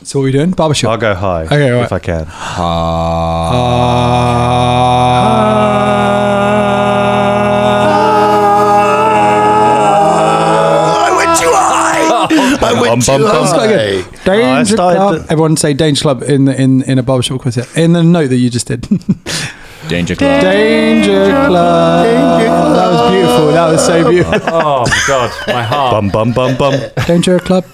So what are we doing? Barbershop? I'll go high if I can. I went too high. Danger Club. Everyone say Danger Club in a barbershop quiz. In the note that you just did. Danger Club. Danger Club. That was beautiful. That was so beautiful. Oh my God, my heart. Bum bum bum bum. Danger Club.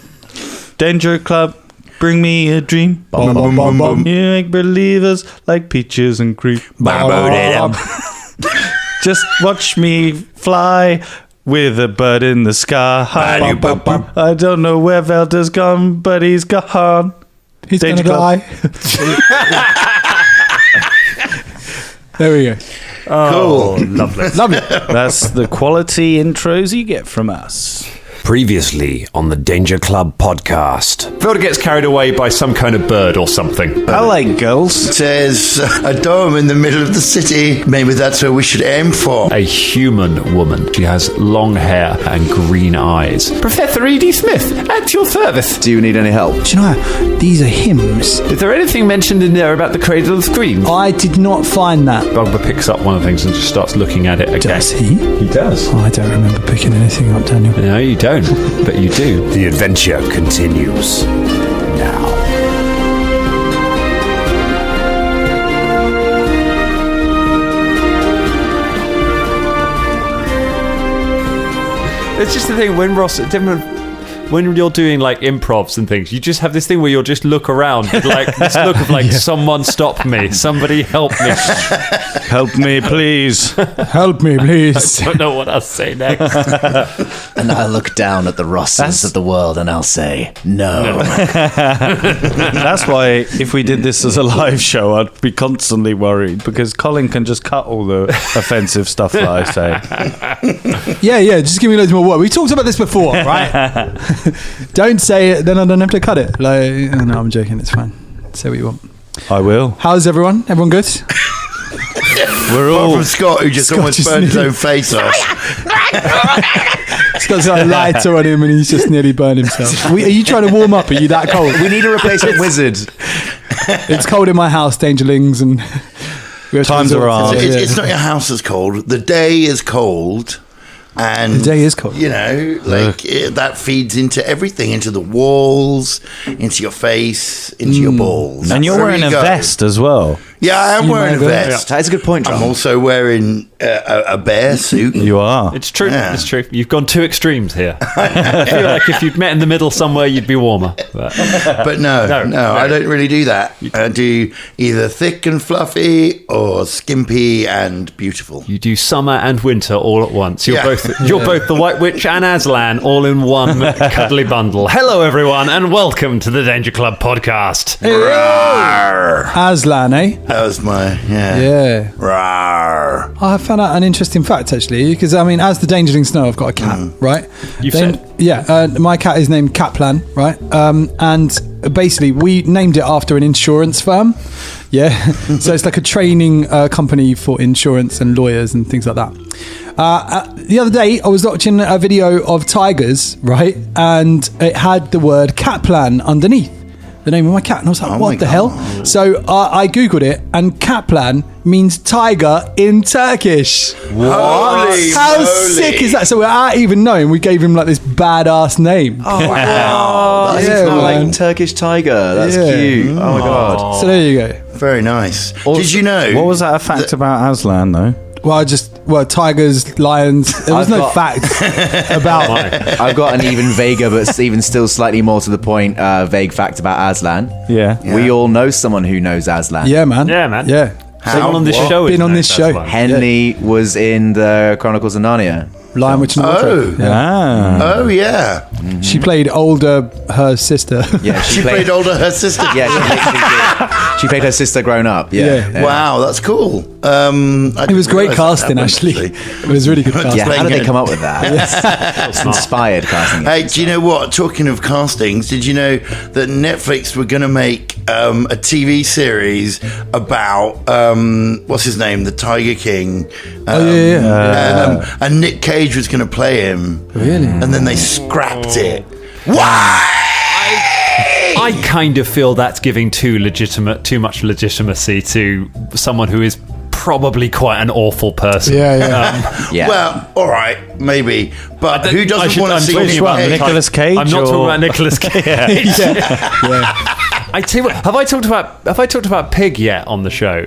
Danger Club. Bring me a dream. Bum, bum, bum, bum. You make believers like peaches and cream. Just watch me fly with a bird in the sky. I don't know where Velda's gone, but he's gone. He's going to Club. die. There we go. Oh, cool. Lovely. That's the quality intros you get from us. Previously on the Danger Club podcast. Velda gets carried away by some kind of bird or something. I like girls. There's a dome in the middle of the city. Maybe that's where we should aim for. A human woman. She has long hair and green eyes. Professor E.D. Smith, at your service. Do you need any help? Do you know how these are hymns? Is there anything mentioned in there about the Cradle of Screams? I did not find that. Bugber picks up one of the things and just starts looking at it again. Does he? He does. Oh, I don't remember picking anything up, Daniel. No, you don't. But you do. The adventure continues now. It's just the thing when when you're doing like improvs and things, you just have this thing where you'll just look around with, like this look of like someone stop me, somebody help me. Help me, please. Help me, please. I don't know what I'll say next. And I'll look down at the Rosses of the world and I'll say, no. That's why if we did this as a live show, I'd be constantly worried because Colin can just cut all the offensive stuff that I say. Yeah, just give me loads more work. We talked about this before, right? Don't say it, then I don't have to cut it. Like, no, I'm joking. It's fine. Say what you want. I will. How's everyone? Everyone good? We're Apart all from Scott, who just almost burned his own face off. Scott's got a lighter on him and he's just nearly burned himself. Are you trying to warm up? Are you that cold? We need a replacement wizard. It's cold in my house, Dangerlings, and Times are hard. It's not your house that's cold. The day is cold. And the day is cold. You know, like that feeds into everything, into the walls, into your face, into your balls. And you're wearing a vest as well. Yeah, I am wearing a vest. That's a good point, John. I'm also wearing a bear suit. You are. It's true. Yeah. It's true. You've gone two extremes here. I feel like if you'd met in the middle somewhere, you'd be warmer. But no, I don't really do that. I do either thick and fluffy or skimpy and beautiful. You do summer and winter all at once. You're both the White Witch and Aslan all in one cuddly bundle. Hello, everyone, and welcome to the Danger Club podcast. Aslan, eh? That was my, Yeah. Rawr. I found out an interesting fact, actually, because, I mean, as the Dangerlings know, I've got a cat, right? You've said. Yeah, my cat is named Catplan, right? And basically, we named it after an insurance firm. Yeah. So it's like a training company for insurance and lawyers and things like that. The other day, I was watching a video of tigers, right? And it had the word Catplan underneath the name of my cat. And I was like, what the hell? So I Googled it, and Catplan means tiger in Turkish. What? How sick is that? So without even knowing, we gave him like this badass name. Oh, wow. That's like Turkish tiger. That's cute. Oh, my God. So there you go. Very nice. Did you know? What was that a fact about Aslan, though? Well, tigers, lions. There was no fact about. I've got an even vaguer, but even still slightly more to the point, vague fact about Aslan. Yeah. We all know someone who knows Aslan. Yeah, man. Yeah. Someone on this show. Been on this show. Henley was in the Chronicles of Narnia. Lion, Witch and the Wardrobe. Oh, yeah. Mm-hmm. She played older her sister. Yeah, she played older her sister. Yeah, she literally did. She played her sister grown up. Yeah. Wow, that's cool. It was great casting, actually. It was really good casting. Yeah, how did they come up with that? It's inspired casting. Hey, do you know what? Talking of castings, did you know that Netflix were going to make a TV series about what's his name, the Tiger King? And Nick Cage was going to play him. Really? And then they scrapped it. Why? I kind of feel that's giving too much legitimacy to someone who is probably quite an awful person. Yeah. Well, all right, maybe. But who doesn't want to see talking about Pig? Nicolas Cage. I'm not talking about Nicolas Cage. Yeah. I tell you what, have I talked about Pig yet on the show?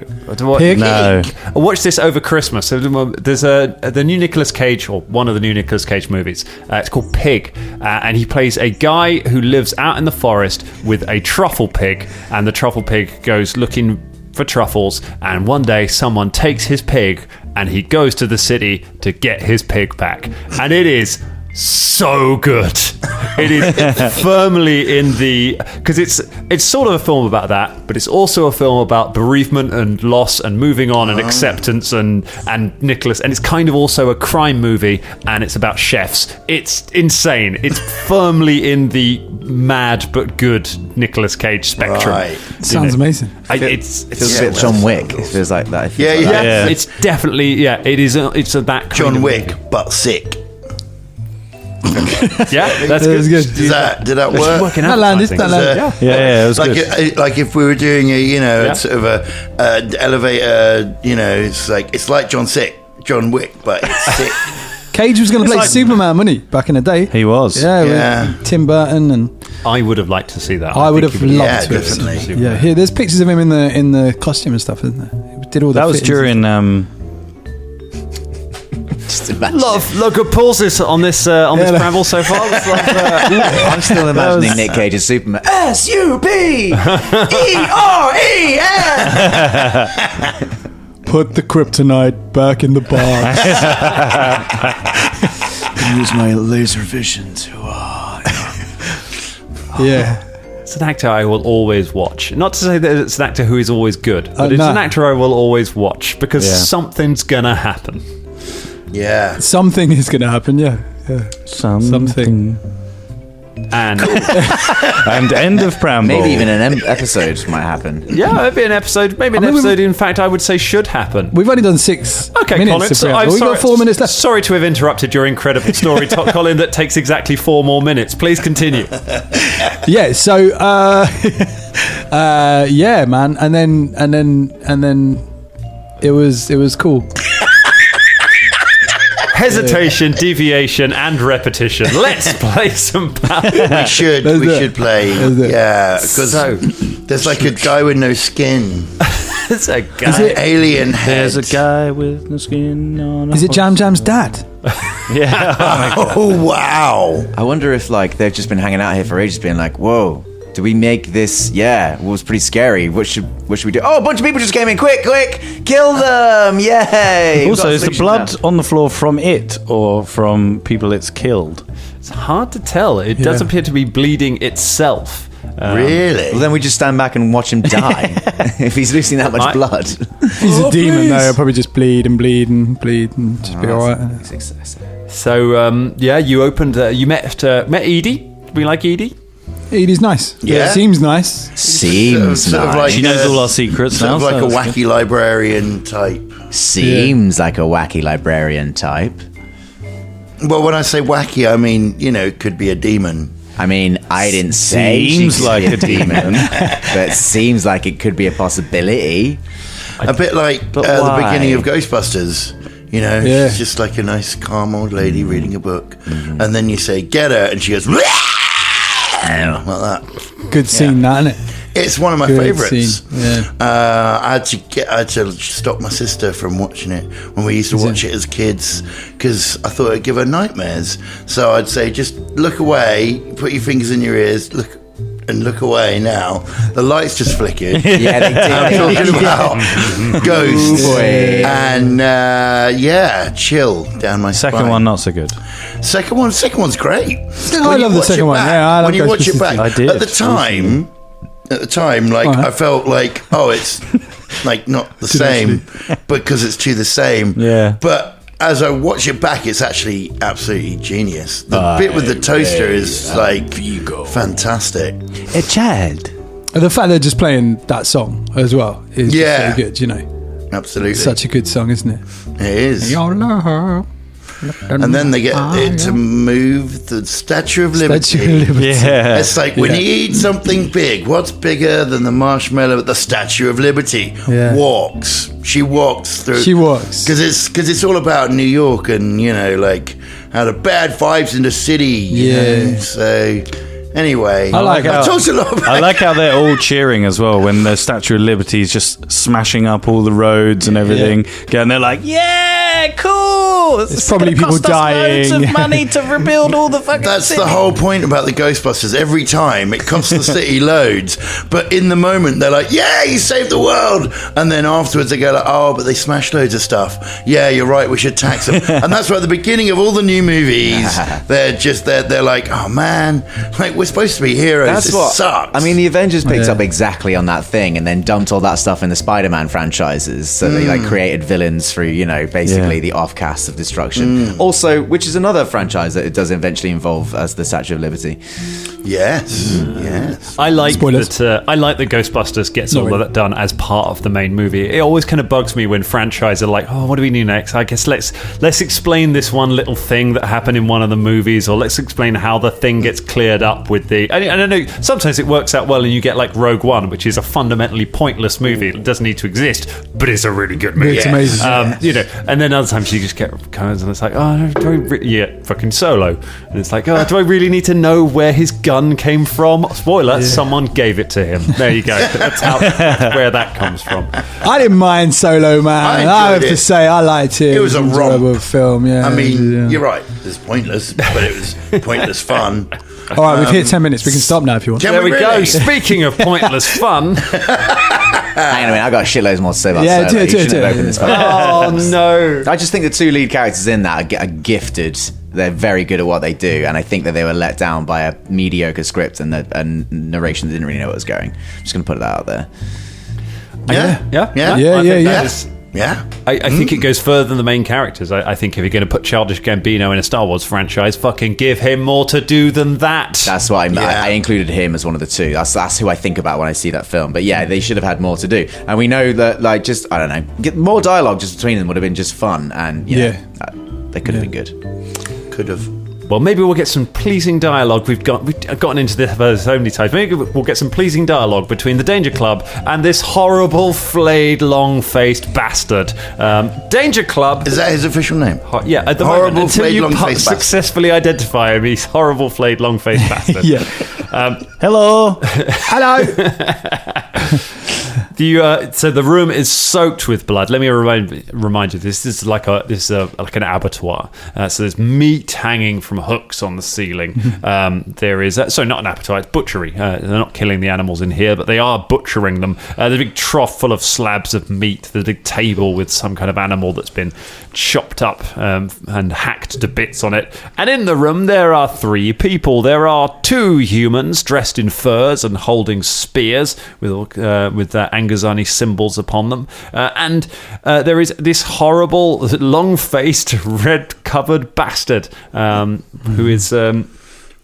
Pig? No. I watched this over Christmas. So there's the new Nicolas Cage, or one of the new Nicolas Cage movies. It's called Pig, and he plays a guy who lives out in the forest with a truffle pig, and the truffle pig goes looking for truffles, and one day someone takes his pig and he goes to the city to get his pig back, and it is so good. It is firmly in the, because it's sort of a film about that, but it's also a film about bereavement and loss and moving on and acceptance and Nicholas, and it's kind of also a crime movie, and it's about chefs. It's insane. It's firmly in the mad but good Nicolas Cage spectrum. Right. Sounds amazing. It feels a bit John Wick. It feels like that. Yeah. It's definitely it is. It's a that kind John of Wick, movie. but sick. Yeah, that's good. Did that work? Working That out. landed. That landed. Yeah, it was like good. like if we were doing a sort of a elevator, it's like John Wick, but it's sick. Cage was going to play Superman, wasn't he? Back in the day. He was. Yeah. With Tim Burton, and I would have liked to see that. I would have think loved to. definitely. Yeah, here there's pictures of him in the costume and stuff, isn't there? He did all the That was fittings. during. Just imagine. lot of good pauses on this preamble so far. It's like, I'm still imagining Nick Cage as Superman. SUPEREN. Put the kryptonite back in the box. Use my laser vision to. Yeah. it's an actor I will always watch. Not to say that it's an actor who is always good, but it's no. an actor I will always watch because something's gonna happen. Yeah. Something is going to happen, yeah. Something. And And end of preamble. Maybe even an episode might happen. yeah, maybe an episode. Maybe an episode. In fact, I would say should happen. We've only done 6 Okay, minutes Colin. of So preamble. I'm We've sorry, got 4 minutes left. Sorry to have interrupted your incredible story, Colin. That takes exactly 4 more minutes. Please continue. Yeah, so yeah, man, and then it was cool. Hesitation, deviation, and repetition. Let's play some Pathfinder. We should play. Yeah, because So- there's like a guy with no skin. It's a guy. Alien head. There's a guy with no skin on. Is it Jam Jam's dad? Yeah. Oh wow! I wonder if they've just been hanging out here for ages, being like, "Whoa, do we make this? Yeah, it was pretty scary. What should we do? Oh, a bunch of people just came in. Quick, kill them! Yay!" We've Also, got a is the solution blood now. on the floor from it or from people it's killed? It's hard to tell. It does appear to be bleeding itself. Really? Well, then we just stand back and watch him die. If he's losing that much blood. He's a demon, though. He'll probably just bleed and just be alright. So, you opened. You met Edie. We like Edie. Edie's nice. Yeah. Seems nice. Seems Sort of nice. like She knows all our secrets Sort now. of like so a that's wacky librarian type. Seems like a wacky librarian type. Well, when I say wacky, I mean it could be a demon. I mean, I didn't say Seems she could like be a demon. but seems like it could be a possibility. A bit like But the why? beginning of Ghostbusters. Yeah. She's just like a nice, calm old lady reading a book, and then you say "get her," and she goes like that. Good scene, that, isn't it? It's one of my Good favorites. scene, yeah. I had to stop my sister from watching it when we used to watch it as kids because I thought it'd give her nightmares. So I'd say, just look away, put your fingers in your ears, look away now. The lights just flickered. Yeah, they did. I'm talking about ghosts. And chill down my Second spine. one, not so good. Second one's great. I love the second one. Yeah, I love when you watch it back. I did. At the time, like I felt like, it's like not the same because it's the same. Yeah. But as I watch it back, it's actually absolutely genius. The bit with the toaster is like fantastic. A child. And the fact they're just playing that song as well is just so good, Absolutely. Such a good song, isn't it? It is. Your love. and then they get it to move the Statue of Liberty. Statue of Liberty. Yeah. It's like when you eat something big, what's bigger than the marshmallow? The Statue of Liberty walks. She walks through. She walks. Because it's all about New York and, like how the bad vibes in the city. You know? So anyway, I talked a lot about I like how they're all cheering as well when the Statue of Liberty is just smashing up all the roads and everything. Yeah. And they're like, yeah, cool. It's probably people dying. Loads of money to rebuild all the fucking That's city. the whole point about the Ghostbusters. Every time it costs the city loads, but in the moment they're like, "Yeah, you saved the world," and then afterwards they go like, "Oh, but they smashed loads of stuff. Yeah, you're right. We should tax them." And that's why at the beginning of all the new movies, they're like, "Oh man, like we're supposed to be heroes. That's this what sucks." I mean, the Avengers picked up exactly on that thing, and then dumped all that stuff in the Spider-Man franchises. So they created villains through, basically the offcast of destruction. Also, which is another franchise that it does eventually involve as the Statue of Liberty. Yes. I like Spoilers. that. I like that Ghostbusters gets all of that done as part of the main movie. It always kind of bugs me when franchises are like, "Oh, what do we do next? I guess let's explain this one little thing that happened in one of the movies, or let's explain how the thing gets cleared up with the." And I know sometimes it works out well, and you get like Rogue One, which is a fundamentally pointless movie. It doesn't need to exist, but it's a really good movie. It's amazing. And then other times you just get kind of, and it's like, "Oh, fucking Solo," and it's like, "Oh, do I really need to know where his gun came from?" Spoiler: someone gave it to him. There you go. That's where that comes from. I didn't mind Solo, man. I have to say, I liked it. It was a enjoyable romp. film. Yeah. I mean, you're right. It's pointless, but it was pointless fun. All right, we've hit 10 minutes. We can stop now if you want. Can There we go. really? Speaking of pointless fun. Hang on a minute, I've got shitloads more to say about Yeah, Solo. do You it. shouldn't have opened this one. Oh no. I just think the two lead characters in that are gifted. They're very good at what they do, and I think that they were let down by a mediocre script and a narration that didn't really know what was going. I'm just going to put that out there. Yeah. I think it goes further than the main characters. I think if you're going to put Childish Gambino in a Star Wars franchise, fucking give him more to do than that. That's why I included him as one of the two. That's who I think about when I see that film. But yeah, they should have had more to do. And we know that, I don't know, get more dialogue just between them would have been just fun. And they could have been good. Could have. Well, maybe we'll get some pleasing dialogue. We've gotten into this for so many times. Maybe we'll get some pleasing dialogue between the Danger Club and this horrible, flayed, long-faced bastard. Danger Club. Is that his official name? Yeah, at the Horrible, moment, until flayed, you long-faced bastard. successfully identify him, he's horrible, flayed, long-faced bastard. Yeah. Hello. Hello. So the room is soaked with blood. Let me remind you, this is like an abattoir. So there's meat hanging from hooks on the ceiling. There is not an abattoir, it's butchery. They're not killing the animals in here, but they are butchering them. There's a big trough full of slabs of meat. There's a big table with some kind of animal that's been chopped up and hacked to bits on it. And in the room there are 3 people. There are 2 humans dressed in furs and holding spears with Angazani symbols upon them. And there is this horrible, long-faced, red-covered bastard who is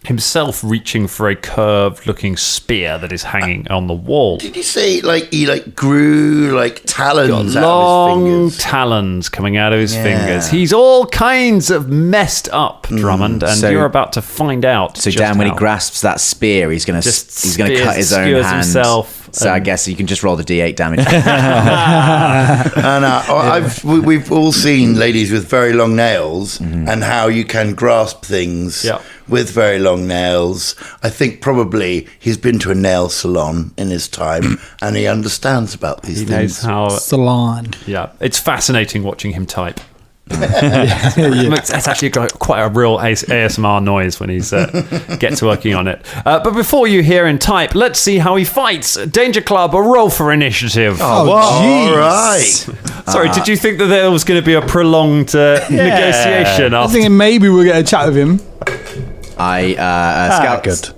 himself reaching for a curved-looking spear that is hanging on the wall. Did you say he grew talons out Long of his fingers? talons coming out of his fingers. He's all kinds of messed up, Drummond, and So- you're about to find out. So just Dan, when he how. grasps that spear, he's gonna cut his own skewers hand. himself. So I guess you can just roll the D8 damage. And we've all seen ladies with very long nails and how you can grasp things with very long nails. I think probably he's been to a nail salon in his time and he understands about these He things. knows how. Salon. Yeah, it's fascinating watching him type. It's actually quite a real ASMR noise when he's gets working on it. But before you hear him type, let's see how he fights. Danger Club, a roll for initiative. Oh, All jeez. right. Sorry, did you think that there was going to be a prolonged negotiation? I was After? thinking maybe we'll get a chat with him.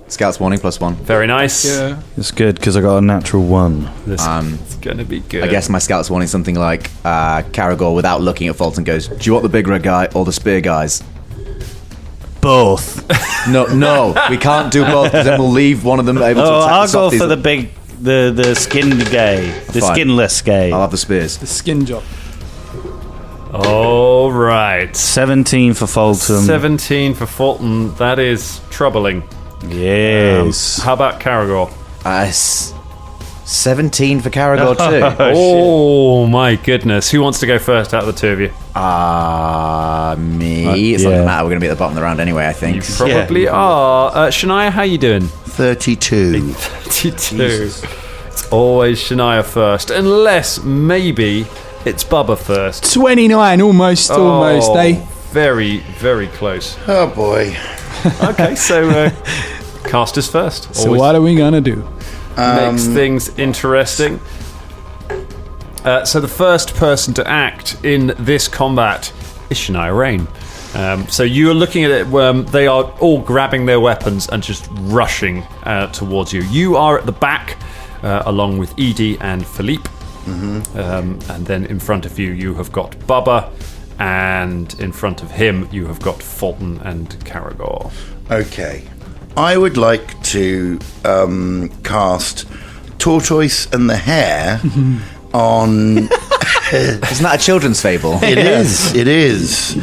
Scouts warning +1. Very nice. Yeah. It's good because I got a natural 1. This is going to be good. I guess my scouts warning something like Caragor, without looking at Fulton, goes, "Do you want the big red guy or the spear guys?" Both. No, we can't do both because then we'll leave one of them able to attack I'll the go softies. for the skinned guy. The Fine. skinless guy. I'll have the spears. The skin job. All right. 17 for Fulton. 17 for Fulton. That is troubling. Yes. How about Caragor? 17 for Caragor too. Oh, my goodness. Who wants to go first out of the two of you? Me. It's not going to matter. We're going to be at the bottom of the round anyway, I think. You probably are. Shania, how you doing? 32. 32. It's always Shania first. Unless maybe it's Bubba first. 29, almost, eh? Very, very close. Oh, boy. Okay, so casters first. So what are we going to do? Makes things interesting. So the first person to act in this combat is Shania Rain. So you are looking at it. They are all grabbing their weapons and just rushing towards you. You are at the back, along with Edie and Philippe. And then in front of you, you have got Bubba, and in front of him, you have got Fulton and Caragor. Okay. I would like to cast Tortoise and the Hare on... Isn't that a children's fable? It is.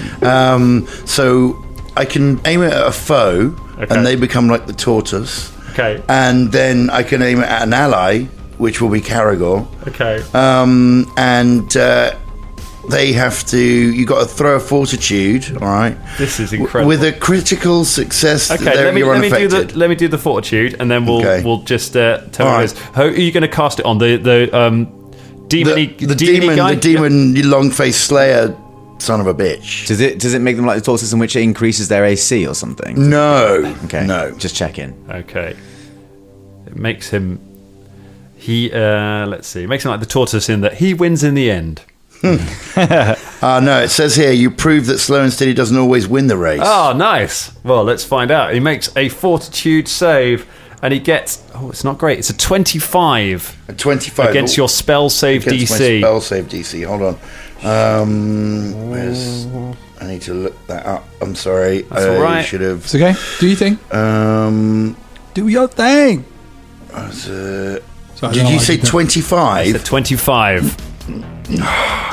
So I can aim it at a foe, and they become like the tortoise. Okay. And then I can aim it at an ally, which will be Caragor. Okay. And they have to... You got to throw a fortitude, all right? This is incredible. With a critical success, okay, let me do the fortitude, and then we'll just tell you right. this. How are you going to cast it on the demon long-faced slayer, son of a bitch? Does it make them like the tortoise in which it increases their AC or something? No. Okay. No. Just checking. Okay. It makes him... let's see. It makes him like the tortoise in that he wins in the end. No, it says here, you prove that slow and steady doesn't always win the race. Oh, nice. Well, let's find out. He makes a fortitude save, and he gets... Oh, it's not great. It's a 25. A 25. Against your spell save Against DC. my spell save DC. Hold on. I need to look that up. I'm sorry. That's all right. Should have... It's okay. Do your thing. Do your thing. Did you say 25? It's a 25.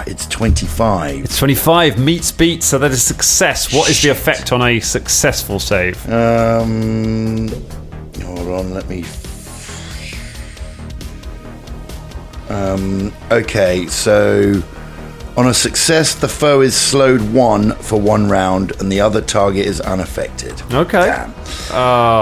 It's 25. It's 25 meets beat, so that is success. What is the effect on a successful save? Hold on, let me... okay, so... On a success, the foe is slowed 1 for 1 round, and the other target is unaffected. Okay. Damn.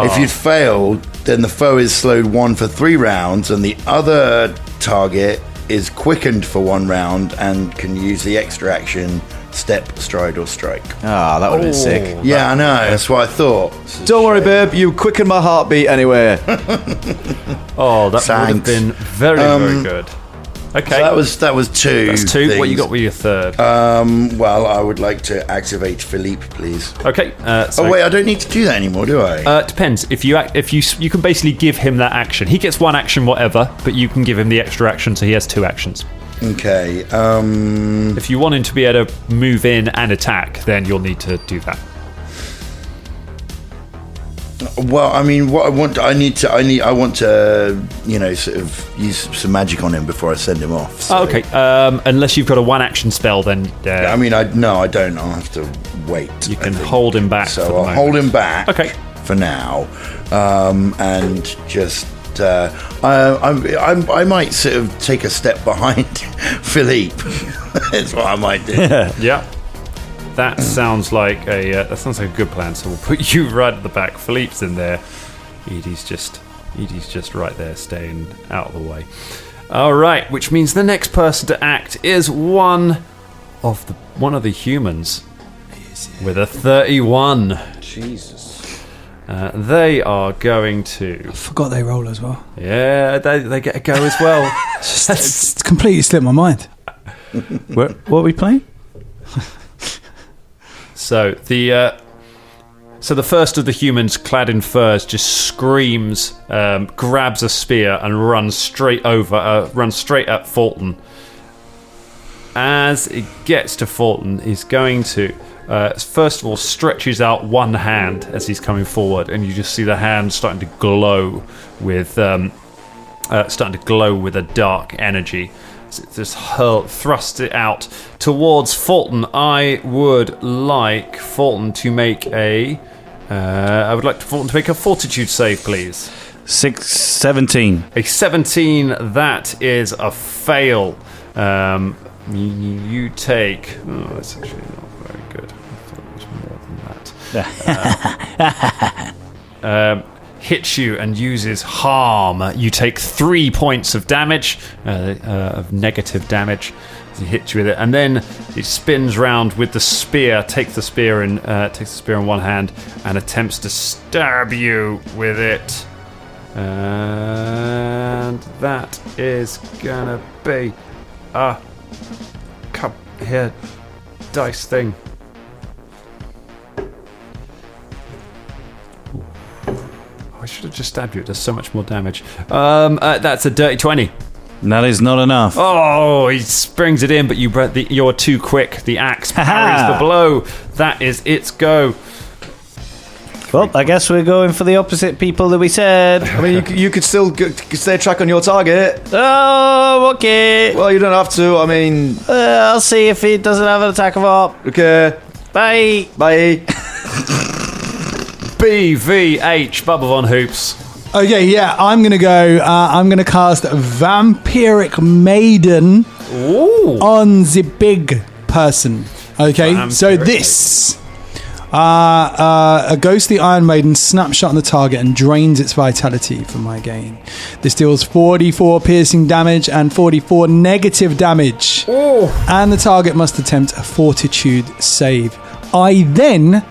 If you'd failed, then the foe is slowed 1 for 3 rounds, and the other target is quickened for 1 round and can use the extra action step, stride, or strike. Ah, that would have been sick. Yeah, I know. That's what I thought. Don't worry, babe. You quickened my heartbeat anyway. Oh, that would have been very, very good. Okay. So that was 2. That's 2. Things. What you got with your third? Well, I would like to activate Philippe, please. Okay. Oh wait, I don't need to do that anymore, do I? Depends. If you can basically give him that action. He gets 1 action, whatever, but you can give him the extra action, so he has 2 actions. Okay. If you want him to be able to move in and attack, then you'll need to do that. Well, I mean, what I want to, sort of use some magic on him before I send him off. So. Oh, okay. Unless you've got a 1 action spell, then. I mean, I don't. I'll have to wait. You can hold him back. So I'll hold him back. Okay. For now, and just. I might sort of take a step behind Philippe. That's what I might do. Yeah. That sounds like a good plan. So we'll put you right at the back. Philippe's in there. Edie's just right there, staying out of the way. All right, which means the next person to act is one of the humans with a 31. Jesus. They are going to... I forgot they roll as well. Yeah, they get a go as well. It's completely slipped my mind. What are we playing? So the first of the humans, clad in furs, just screams, grabs a spear, and runs straight at Fulton. As it gets to Fulton, he's going to first of all stretches out one hand as he's coming forward, and you just see the hand starting to glow with a dark energy. Just thrust it out towards Fulton. I would like Fulton to make a fortitude save, please. 17. A 17. That is a fail. You take. Oh, that's actually not very good. I thought it was more than that. Hits you and uses harm. You take 3 points of damage, of negative damage. He hits you with it, and then he spins round with the spear. Takes the spear in one hand and attempts to stab you with it. And that is gonna be come here, dice thing. I should have just stabbed you. It does so much more damage. That's a dirty 20. That is not enough. Oh, he springs it in, but you're too quick. The axe parries the blow. That is its go. Well, I guess we're going for the opposite people that we said. I mean, you could still stay track on your target. Oh, okay. Well, you don't have to. I mean, I'll see if he doesn't have an attack of op. Okay. Bye. Bye. BVH, Bubba Von Hoops. Okay, yeah, I'm going to go. I'm going to cast Vampiric Maiden on the big person. Okay, so this. A ghostly Iron Maiden snapshot on the target and drains its vitality for my gain. This deals 44 piercing damage and 44 negative damage. And the target must attempt a fortitude save. I then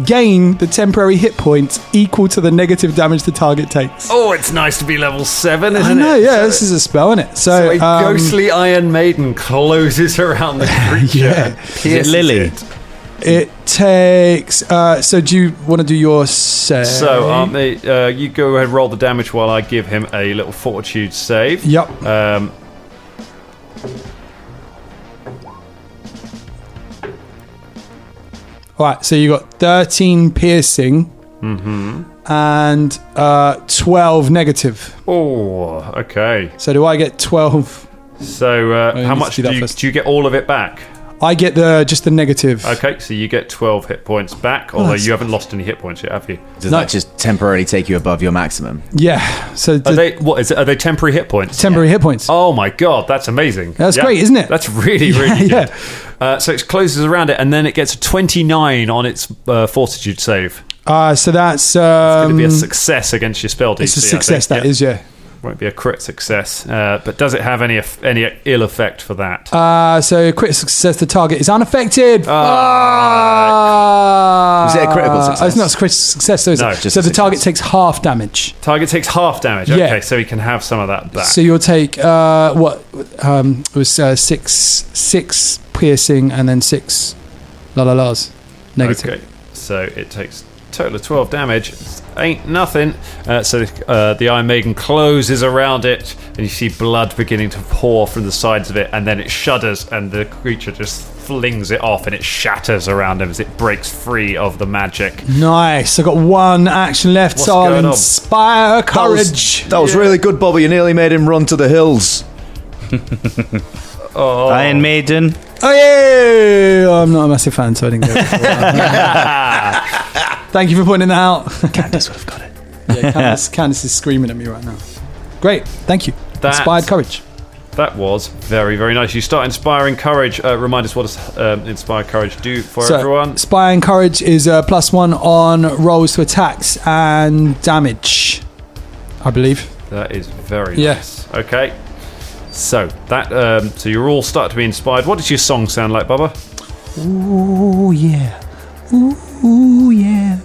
gain the temporary hit points equal to the negative damage the target takes. Oh, it's nice to be level 7, isn't it? I know, yeah, this is a spell, isn't it? So a ghostly Iron Maiden closes around the creature. Yeah. Is it Lily? It takes. So, do you want to do your save? So, you go ahead and roll the damage while I give him a little fortitude save. Yep. Right, so you got 13 piercing and 12 negative. Oh, okay. So, do I get 12? So, how much do you get all of it back? I get just the negative. Okay, so you get 12 hit points back, although you haven't lost any hit points yet, have you? Does that just temporarily take you above your maximum? Yeah. So are they temporary hit points? Temporary hit points. Oh my god, that's amazing. That's great, isn't it? That's really, really good. Yeah. So it closes around it, and then it gets a 29 on its fortitude save. So that's it's going to be a success against your spell DC. It's a success, that is, yeah. Won't be a crit success, but does it have any ill effect for that? So crit success, the target is unaffected. Was it a critical success? It's not a critical success, so, No, so the target takes half damage. Target takes half damage. Yeah. Okay, so he can have some of that back. So you'll take it was 6 piercing and then 6 la-la-las negative. Okay, so it takes a total of 12 damage. Ain't nothing. So the Iron Maiden closes around it, and you see blood beginning to pour from the sides of it, and then it shudders, and the creature just flings it off, and it shatters around him as it breaks free of the magic. Nice. I've got one action left, What's so I'll going on? inspire courage. That was really good, Bobby. You nearly made him run to the hills. Iron Maiden. Oh yeah! I'm not a massive fan, so I didn't go. Thank you for pointing that out. Candace would have got it. Yeah, Candace is screaming at me right now. Great, thank you. Inspired courage. That was very, very nice. You start inspiring courage. Remind us what does inspired courage do for everyone? Inspiring courage is +1 on rolls to attacks and damage, I believe. That is very nice. Okay. So that so you're all starting to be inspired. What does your song sound like, Bubba? Ooh yeah. Ooh yeah.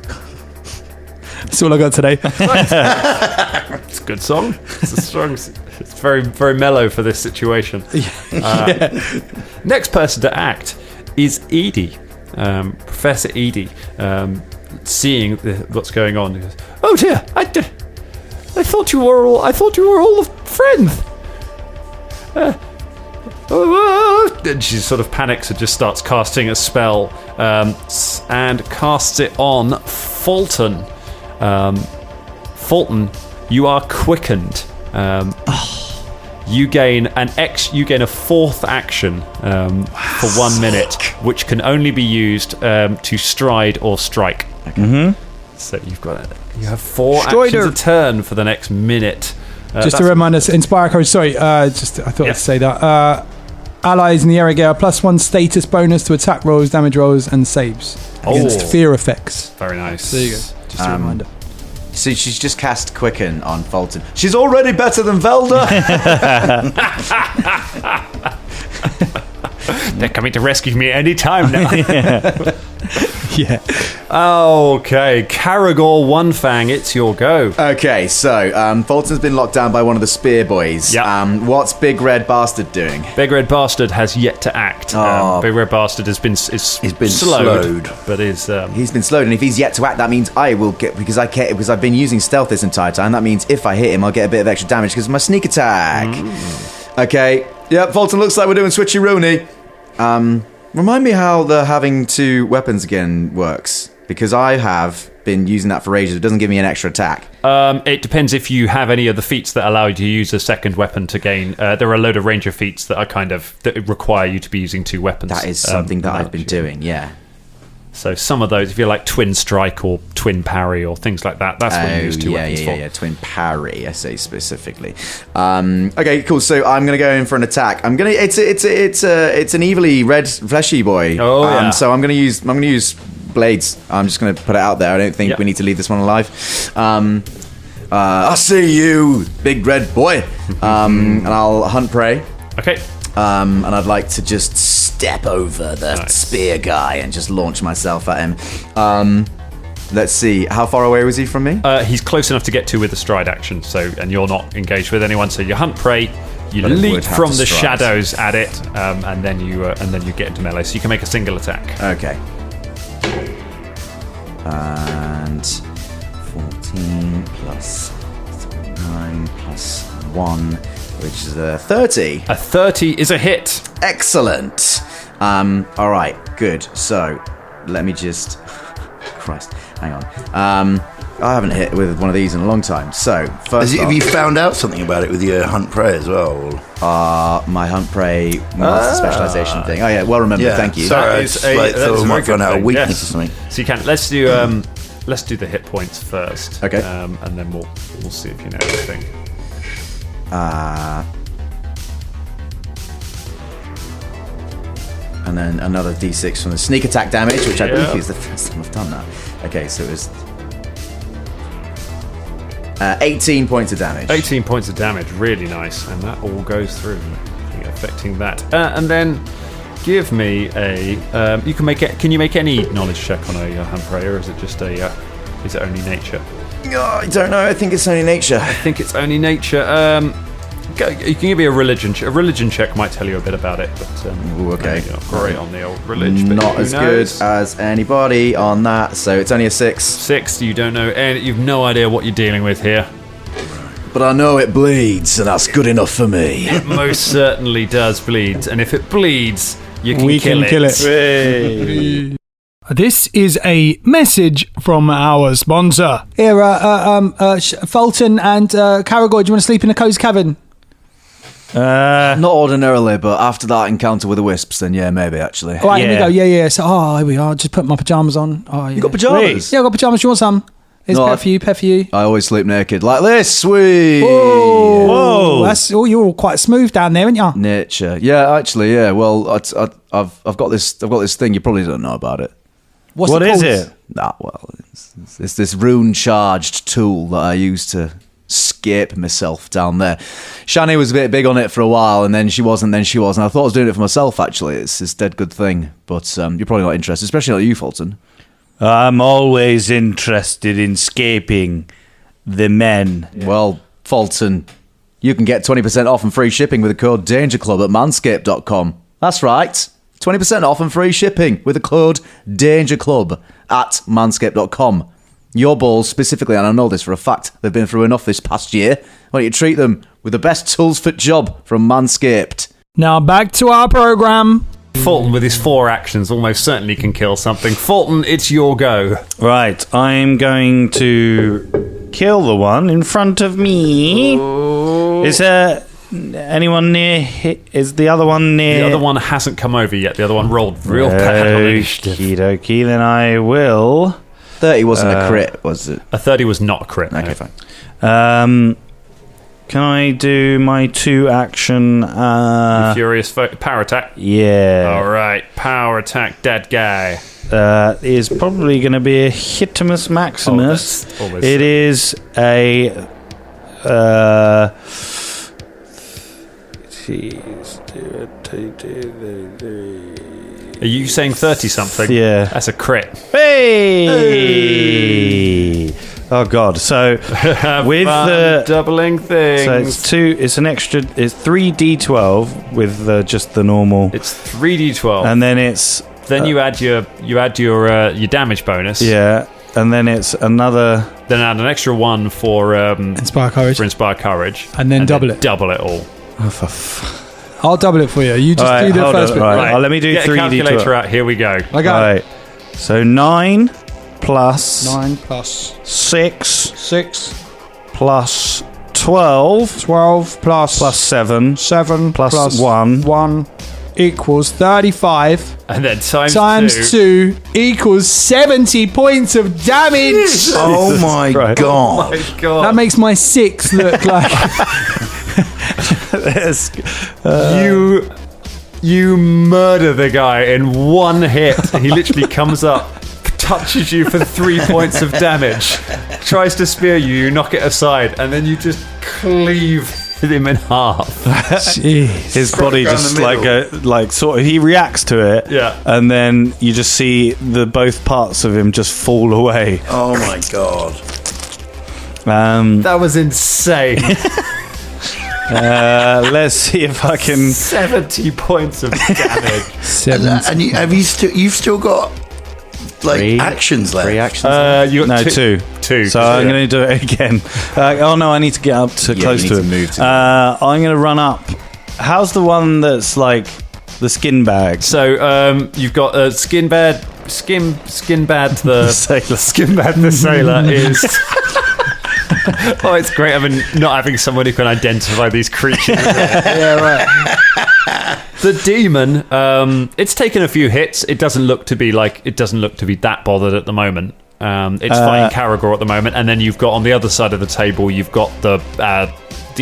That's all I got today. It's a good song. It's a strong. It's very, very mellow for this situation. Next person to act is Edie, Professor Edie. Seeing what's going on, he goes, "Oh dear, I thought you were all. I thought you were all friends." And she sort of panics and just starts casting a spell, and casts it on Fulton. Fulton, you are quickened. you gain a fourth action for 1 minute, which can only be used to stride or strike. So you have 4 actions a turn for the next minute. Just to remind us, Inspire Courage. Sorry, I thought I'd say that. Allies in the area get a +1 status bonus to attack rolls, damage rolls, and saves against fear effects. Very nice. There you go. Just a reminder. So she's just cast Quicken on Fulton. She's already better than Velda. They're coming to rescue me any time now. Yeah. Okay, Caragor One Fang, it's your go. Okay, so Fulton's been locked down by one of the spear boys. Yep. What's Big Red Bastard doing? Big Red Bastard has yet to act. Big Red Bastard has been slowed, but is he's been slowed, and if he's yet to act, that means I will get because I've been using stealth this entire time. That means if I hit him, I'll get a bit of extra damage because of my sneak attack. Okay. Yep. Fulton, looks like we're doing switchy-rooney. Remind me how the having 2 weapons again works, because I have been using that for ages. It doesn't give me an extra attack. It depends if you have any of the feats that allow you to use a second weapon to gain. There are a load of ranger feats that are that require you to be using 2 weapons. That is something that I've been doing, yeah. So some of those, if you're like twin strike or twin parry or things like that, that's what you use 2 weapons for. Yeah, twin parry, I say specifically. Okay, cool. So I'm gonna go in for an attack. It's an evilly red fleshy boy. Oh yeah. So I'm gonna use blades. I'm just gonna put it out there. I don't think we need to leave this one alive. I see you, big red boy. And I'll hunt prey. Okay. And I'd like to just step over the spear guy and just launch myself at him. Let's see, how far away was he from me? He's close enough to get to with a stride action, and you're not engaged with anyone. So you hunt prey, you leap from the shadows at it, and then you get into melee. So you can make a single attack. Okay. And 14 plus 9 plus 1, which is a 30. A 30 is a hit. Excellent. All right, good. So let me just... Christ, hang on. I haven't hit with one of these in a long time. So first have you found out something about it with your hunt prey as well? My hunt prey master specialization thing. Oh yeah, well remembered. Thank you. Sorry, I thought we might find out a weakness or something. So you can. Let's do the hit points first. Okay. And then we'll see if you know anything. And then another d6 from the sneak attack damage, which I believe is the first time I've done that. Okay, so it was 18 points of damage. 18 points of damage, really nice, and that all goes through, affecting that. And then give me a. You can make it. Can you make any knowledge check on a hand prayer, or is it just a? Is it only nature? Oh, I don't know. I think it's only nature. I think it's only nature. You can give me a religion. A religion check might tell you a bit about it, but okay. You're not great on the old religion. But not as good as anybody on that. So it's only a 6. 6. You don't know, and you've no idea what you're dealing with here. But I know it bleeds, and that's good enough for me. It most certainly does bleed, and if it bleeds, we can kill it. Hey. This is a message from our sponsor. Here, Fulton and Caragor, do you want to sleep in a cozy cabin? Not ordinarily, but after that encounter with the wisps, then yeah, maybe actually. All right, here we go. Yeah. So, here we are. Just put my pajamas on. Oh, yeah. You got pajamas? Yeah, I got pajamas. You want some? It's pet for you. I always sleep naked like this. Sweet. Whoa. You're all quite smooth down there, aren't you? Nature. Yeah, actually, yeah. Well, I've got this thing. You probably don't know about it. What is it? It's this rune charged tool that I use to escape myself down there. Shani was a bit big on it for a while, and then she wasn't. I thought I was doing it for myself. Actually, it's a dead good thing. But you're probably not interested, especially not you, Fulton. I'm always interested in escaping the men. Well, Fulton, you can get 20% off and free shipping with the code DangerClub at manscaped.com. That's right. 20% off and free shipping with the code DangerClub at manscaped.com. Your balls specifically, and I know this for a fact, they've been through enough this past year. Why don't you treat them with the best tools for job from Manscaped? Now back to our program. Fulton, with his 4 actions, almost certainly can kill something. Fulton, it's your go. Right, I'm going to kill the one in front of me. It's a anyone near? Is the other one near? The other one hasn't come over yet. The other one rolled real bad on initiative. Okie dokie, then I will. 30 wasn't a crit, was it? A 30 was not a crit. Okay, no. fine. Can I do my 2-action? Furious power attack. Yeah. All right, power attack, dead guy. Is probably going to be a Hitimus Maximus. Oh, that's almost it is a. Are you saying 30 something? Yeah. That's a crit. Hey! Oh god! So with the doubling things, so it's 2. It's an extra. It's 3d12 with just the normal. It's 3d12, and then it's you add your damage bonus. Yeah, and then it's another. Then add an extra 1 for Inspire Courage. For Inspire Courage, And then double it. Double it all. Oh, I'll double it for you. You just do the first bit. Right. Let me do Get 3d12. a calculator out. Here we go. I got Right. So 9 plus 9 plus 6 6 plus 12 12 plus 7 7 plus 1 1 equals 35 And then times 2 equals 70 points of damage. Oh my Right. god. My God. That makes my 6 look like You murder the guy in one hit. He literally comes up, touches you for 3 points of damage, tries to spear you, you knock it aside, and then you just cleave him in half. Jeez. His body down just the like sort of he reacts to it, Yeah. and then you just see both parts of him just fall away. Oh my god. That was insane. Let's see if I can. 70 points of damage. 7 And you've still got like 3 actions left. 3 actions. You got No, 2. 2. So I'm going to do it again. Oh no, I need to get up to close you to need him. to move to I'm going to run up. How's the one that's like the skin bag? So you've got Skinbad the Sailor. Skinbad the sailor is. Oh, it's great not having someone who can identify these creatures. Yeah, right. The demon, it's taken a few hits. It doesn't look to be that bothered at the moment. It's fighting Karagor at the moment, and then you've got on the other side of the table, you've got the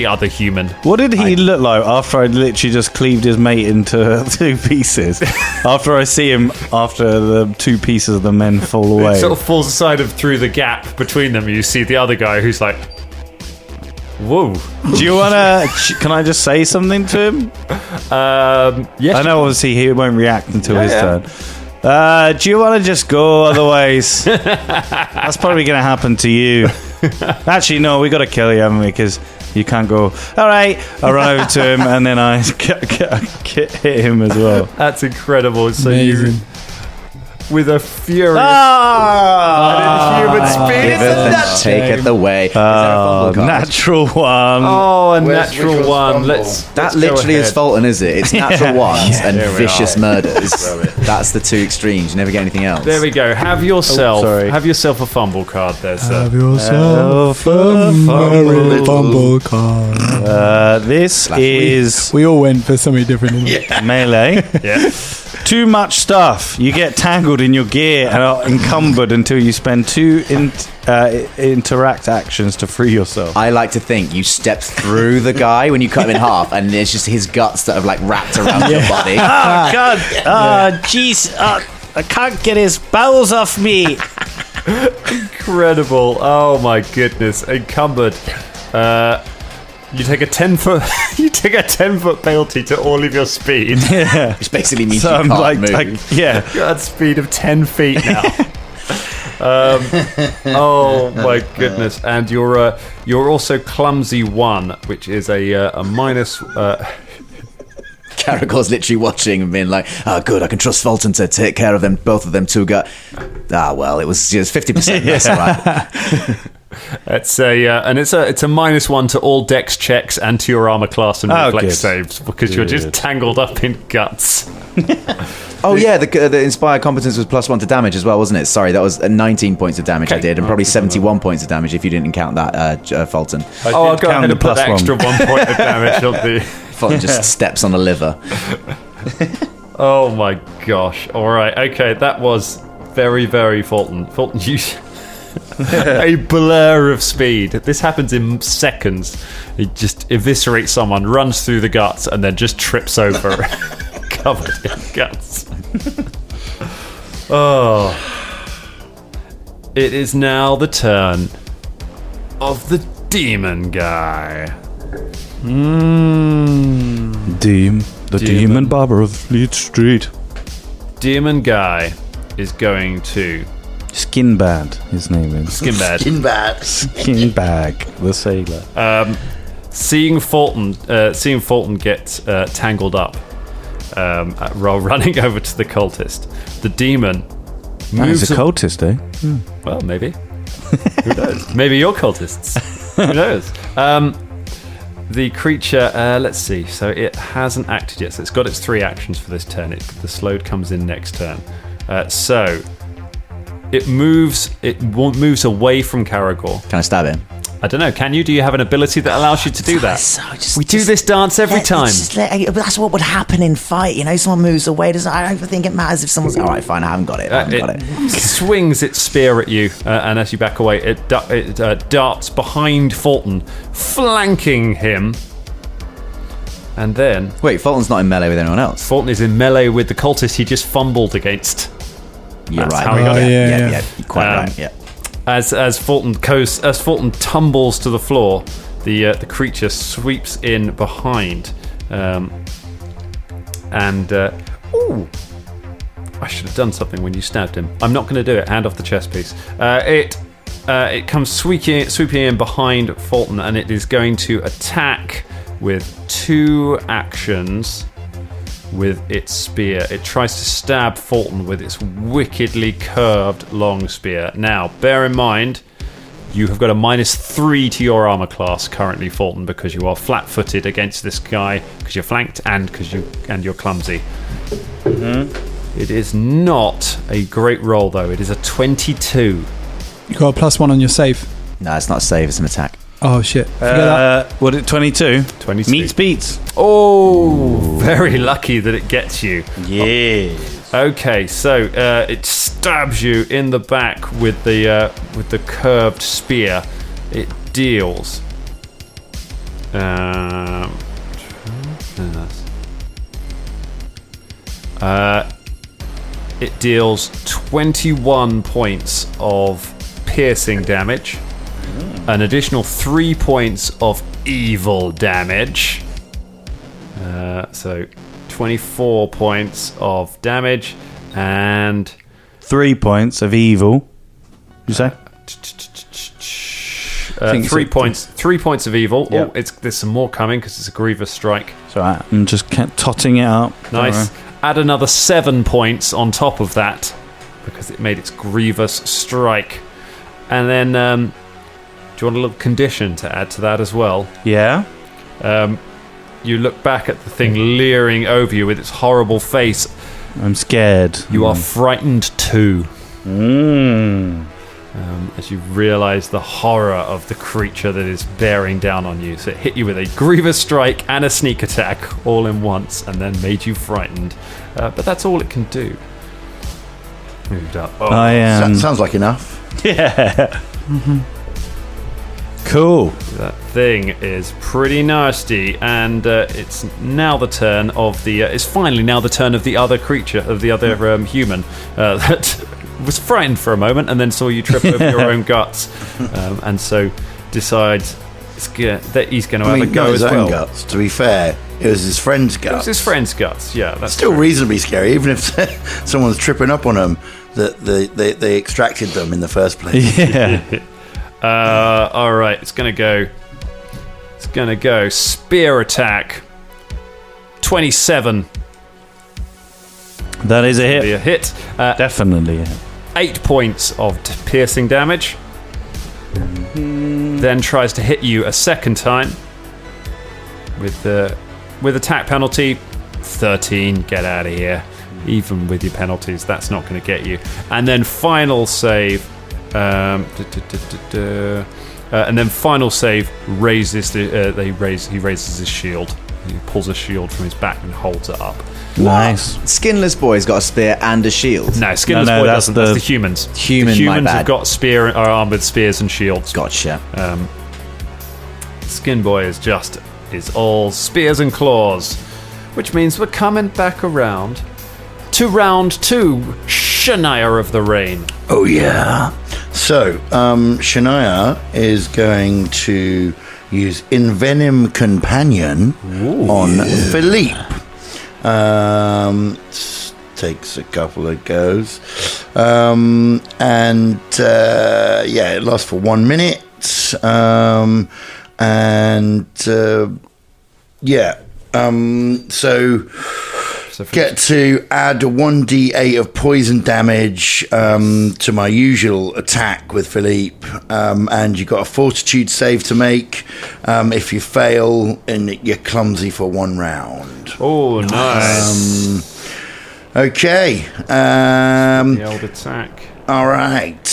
other human. What did he look like after I literally just cleaved his mate into 2 pieces? After I see him, after the 2 pieces of the men fall away. It sort of falls aside through the gap between them. You see the other guy who's like, whoa. Do you want to? Can I just say something to him? Yes. I know obviously he won't react until his turn. Do you want to just go? Otherwise, that's probably going to happen to you. Actually, no, we got to kill you, haven't we? Because you can't go. All right, I run over to him and then I hit him as well. That's incredible. So Amazing. with a fury Ah! and in human speed, Give it and take it away. Is there a fumble card? Natural 1. Oh, a Where's natural Ritual's 1. fumble? That Let's go literally is ahead. Fulton, is it? It's natural ones and Here we vicious are. murders. Throw it. That's the 2 extremes. You never get anything else. There we go. Have yourself sorry. a fumble card there, sir. Have yourself a merry fumble card. This is We all went for something different. Didn't we? melee. Yeah. Too much stuff. You get tangled in your gear and are encumbered until you spend 2 interact actions to free yourself. I like to think you stepped through the guy when you cut him in half, and it's just his guts that have like wrapped around your body. Oh God! Oh jeez! I can't get his bowels off me. Incredible. Oh my goodness. Encumbered. You take a 10-foot you take a 10-foot penalty to all of your speed. Which basically means So you I'm can't like, move. yeah. You're at speed of 10 feet now. Oh my goodness. And you're also clumsy 1, which is a minus Caragor's literally watching and being like, "Oh, good, I can trust Fulton to take care of them, both of them two guys." Well, it was 50%. That's all right. It's a minus 1 to all dex checks and to your armor class and reflex good. saves because you're just tangled up in guts. Oh yeah, the inspired competence was +1 to damage as well, wasn't it? Sorry, that was 19 points of damage I did, and probably 71 points of damage if you didn't count that, Fulton. I'll go ahead and put that extra 1 point of damage on the... Fulton just steps on a liver. Oh my gosh. All right. Okay, that was very, very Fulton. Fulton, you... a blur of speed. This happens in seconds. He just eviscerates someone, runs through the guts, and then just trips over, covered in guts. Oh. It is now the turn of the demon guy. The demon barber of Fleet Street. Demon guy is going to... Skinbad, his name is. Skinbad. Skinbag, the sailor. Seeing Fulton get tangled up while running over to the cultist, the demon moves... He's a cultist, eh? Well, maybe. Who knows? Maybe you're cultists. Who knows? The creature, let's see. So it hasn't acted yet. So it's got its 3 actions for this turn. The slowed comes in next turn. So it moves away from Karagor. Can I stab him? I don't know. Can you? Do you have an ability that allows you to do that? We do this dance every time. That's what would happen in fight. You know, someone moves away. I don't think it matters if someone's... All right, fine, I haven't got it. It swings its spear at you, and as you back away, it darts behind Fulton, flanking him. And then... Wait, Fulton's not in melee with anyone else? Fulton is in melee with the cultist he just fumbled against. You're That's right. how we got it. Yeah, you're quite right, yeah. As Fulton tumbles to the floor, the creature sweeps in behind, I should have done something when you stabbed him. I'm not going to do it. Hand off the chess piece. It comes swooping in behind Fulton, and it is going to attack with 2 actions. With its spear, it tries to stab Fulton with its wickedly curved long spear. Now, bear in mind, you have got a -3 to your armor class currently, Fulton, because you are flat-footed against this guy, because you're flanked and you're clumsy. Mm-hmm. It is not a great roll, though. It is a 22. You got a +1 on your save. No, it's not a save. It's an attack. Oh shit! Forget that. What? 22. 22. Meets beats. Oh, very lucky that it gets you. Yeah. Okay, so it stabs you in the back with the curved spear. It deals. It deals 21 points of piercing damage. An additional 3 points of evil damage. So 24 points of damage and 3 points of evil. You say? 3 points. 3 points of evil. Yep. Oh, there's some more coming because it's a grievous strike. So I'm just totting it up. Nice. Add another 7 points on top of that because it made its grievous strike. And then, do you want a little condition to add to that as well? Yeah. You look back at the thing leering over you with its horrible face. I'm scared. You are frightened too. As you realise the horror of the creature that is bearing down on you. So it hit you with a grievous strike and a sneak attack all in once and then made you frightened. But that's all it can do. Moved up. Oh. I am... Sounds like enough. Yeah. Cool. That thing is pretty nasty, and it's now the turn of the. It's finally now the turn of the other creature, of the other human that was frightened for a moment, and then saw you trip over your own guts, and so decides that he's going to have a go his as own well. guts. To be fair, it was his friend's guts. It was his friend's guts. Yeah, that's still true. reasonably scary, even if someone's tripping up on them. That they extracted them in the first place. Yeah. All right, it's gonna go spear attack. 27. That is a Be hit. a hit. Definitely a hit. 8 points of piercing damage. Then tries to hit you a second time with attack penalty. 13. Get out of here. Even with your penalties, that's not going to get you. And then final save. And then final save raises he raises his shield. He pulls a shield from his back and holds it up. Nice. Skinless boy's got a spear and a shield. No, Skinless Boy doesn't. That's the humans. My humans bad. have got are armed with spears and shields. Gotcha. Skin Boy is all spears and claws, which means we're coming back around to round 2, Shania of the Rain. Oh, yeah. So, Shania is going to use Envenom Companion on Philippe. Takes a couple of goes. It lasts for 1 minute. So get to add 1d8 of poison damage to my usual attack with Philippe, and you've got a fortitude save to make. If you fail, and you're clumsy for 1 round. Oh, nice. Okay. The old attack. All right.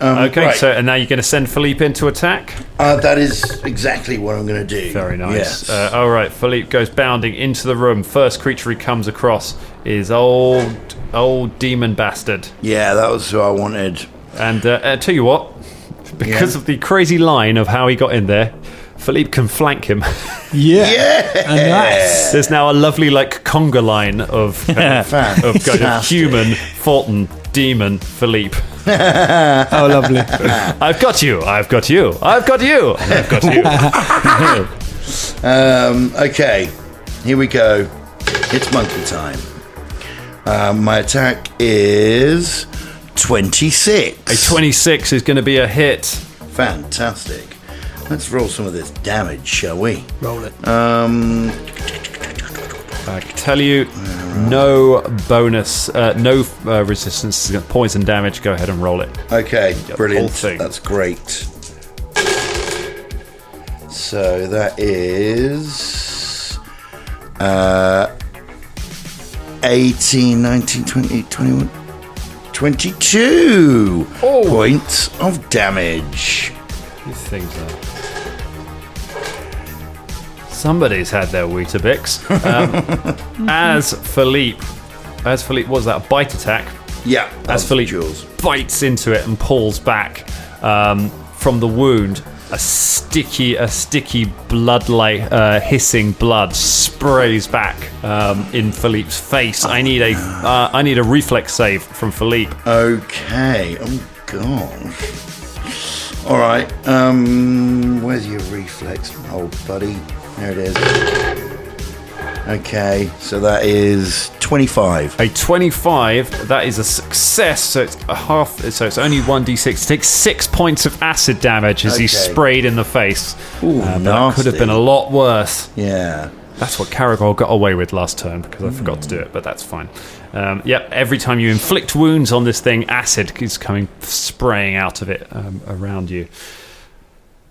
Okay, right. so and now you're going to send Philippe into attack? That is exactly what I'm going to do. Very nice. Yes. All right, Philippe goes bounding into the room. First creature he comes across is old demon bastard. Yeah, that was who I wanted. And tell you what, because of the crazy line of how he got in there, Philippe can flank him. Yeah. Nice. There's now a lovely conga line of kind of human, Fulton, demon, Philippe. Oh, lovely. I've got you. I've got you. I've got you. I've got you. Okay, here we go. It's monkey time. My attack is 26. A 26 is going to be a hit. Fantastic. Let's roll some of this damage, shall we? Roll it. I can tell you, no bonus, no resistance to poison damage. Go ahead and roll it. Okay, brilliant. whole thing. That's great. So that is 18, 19, 20, 21, 22 points of damage. These things are... Somebody's had their Weetabix. As Philippe, was that a bite attack? Yeah. As Philippe bites into it and pulls back from the wound, a sticky blood-like hissing blood sprays back in Philippe's face. I need a reflex save from Philippe. Okay. Oh gosh. All right. Where's your reflex, old buddy? There it is. Okay, so that is 25. A 25, that is a success, so it's a half, so it's only 1d6. It takes 6 points of acid damage as he's sprayed in the face. Ooh, but that could have been a lot worse. Yeah. That's what Caragol got away with last turn because I forgot to do it, but that's fine. Every time you inflict wounds on this thing, acid is coming spraying out of it around you.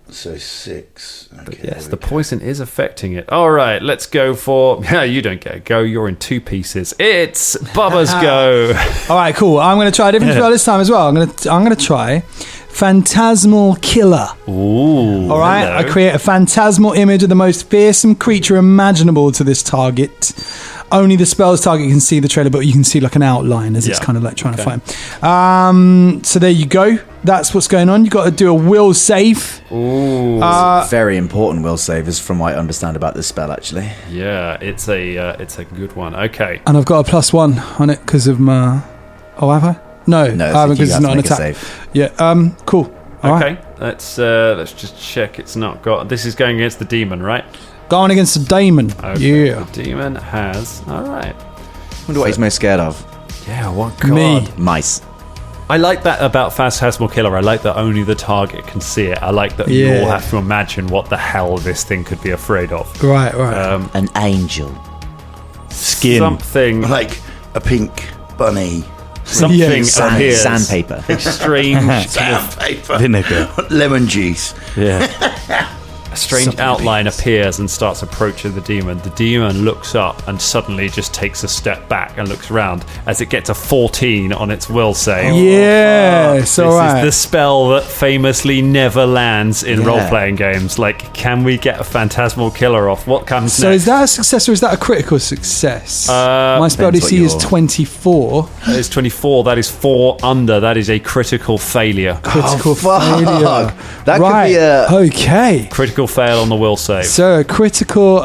So 6. Okay, but yes, the poison is affecting it. All right, let's go for... Yeah, you don't get a go. You're in 2 pieces. It's Bubba's go. All right, cool. I'm going to try a different spell this time as well. I'm going to try Phantasmal Killer. Ooh. All right, hello. I create a phantasmal image of the most fearsome creature imaginable to this target. Only the spell's target can see the trailer, but you can see an outline as it's kind of trying to find. So there you go. That's what's going on. You've got to do a will save. Ooh. Very important will save, is from what I understand about this spell, actually. Yeah, it's a good one. Okay. And I've got a +1 on it because of my... Oh, have I? No, I haven't because it's not an attack. Save. Yeah, cool. All okay, right. let's just check it's not got... This is going against the demon, right? Going against the demon. Okay, Yeah. the demon has... All right. Wonder what he's most scared of. Yeah, what god? Me. Mice. I like that about Phantasmal Killer. I like that only the target can see it. I like that you all have to imagine what the hell this thing could be afraid of. Right. An angel. Skin. Something a pink bunny. appears. Sandpaper. A strange Sandpaper. Vinegar. Lemon juice. Yeah. strange Something outline appears. appears and starts approaching the demon. The demon looks up and suddenly just takes a step back and looks around as it gets a 14 on its will save. Yes, This all right. is the spell that famously never lands in role-playing games. Like, can we get a phantasmal killer off? What comes So next? is that a success or is that a critical success? Uh, My spell depends what DC is you're- 24. That is 24. That is 4 under. That is a critical failure. Critical fuck. failure. That could right. be a- Okay. Critical fail on the will save. So, a critical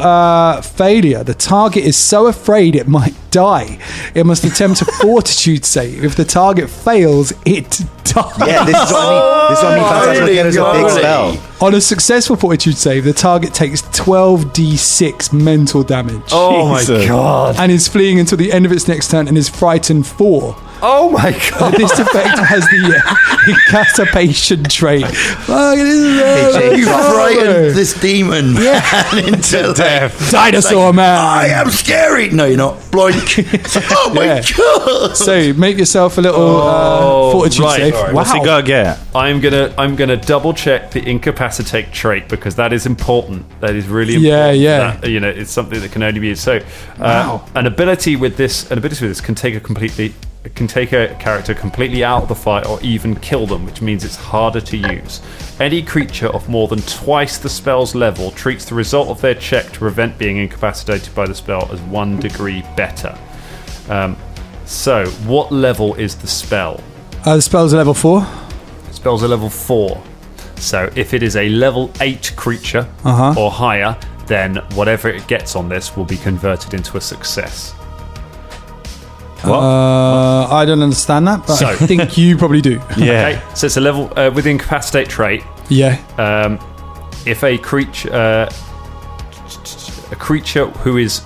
failure. The target is so afraid it might die. It must attempt a fortitude save. If the target fails, it dies. Yeah, this is what I mean. This is what I mean. Phantasmal Killer is a big spell. On a successful fortitude save, the target takes 12d6 mental damage. Oh my god. And is fleeing until the end of its next turn and is frightened 4. Oh my god. This effect has the incapacitation trait. Fuck, it is You frightened this demon man into death. Dinosaur man. I am scary. No, you're not. Blink. Oh my Yeah. god. So make yourself a little fortitude right. save. Alright, Wow. What's he got to get? I'm gonna double check the incapacitate trait because that is important. That is really Yeah, important. yeah. That, it's something that can only be used. So, an ability with this can take a character completely out of the fight or even kill them, which means it's harder to use. Any creature of more than twice the spell's level treats the result of their check to prevent being incapacitated by the spell as 1 degree better. So, what level is the spell? The spell's a level 4. Spells are level 4. So if it is a level 8 creature Uh-huh. or higher, then whatever it gets on this will be converted into a success. I don't understand that, but So- I think you probably do. Yeah. Okay, so it's a level with the incapacitate trait. Yeah. If a creature who is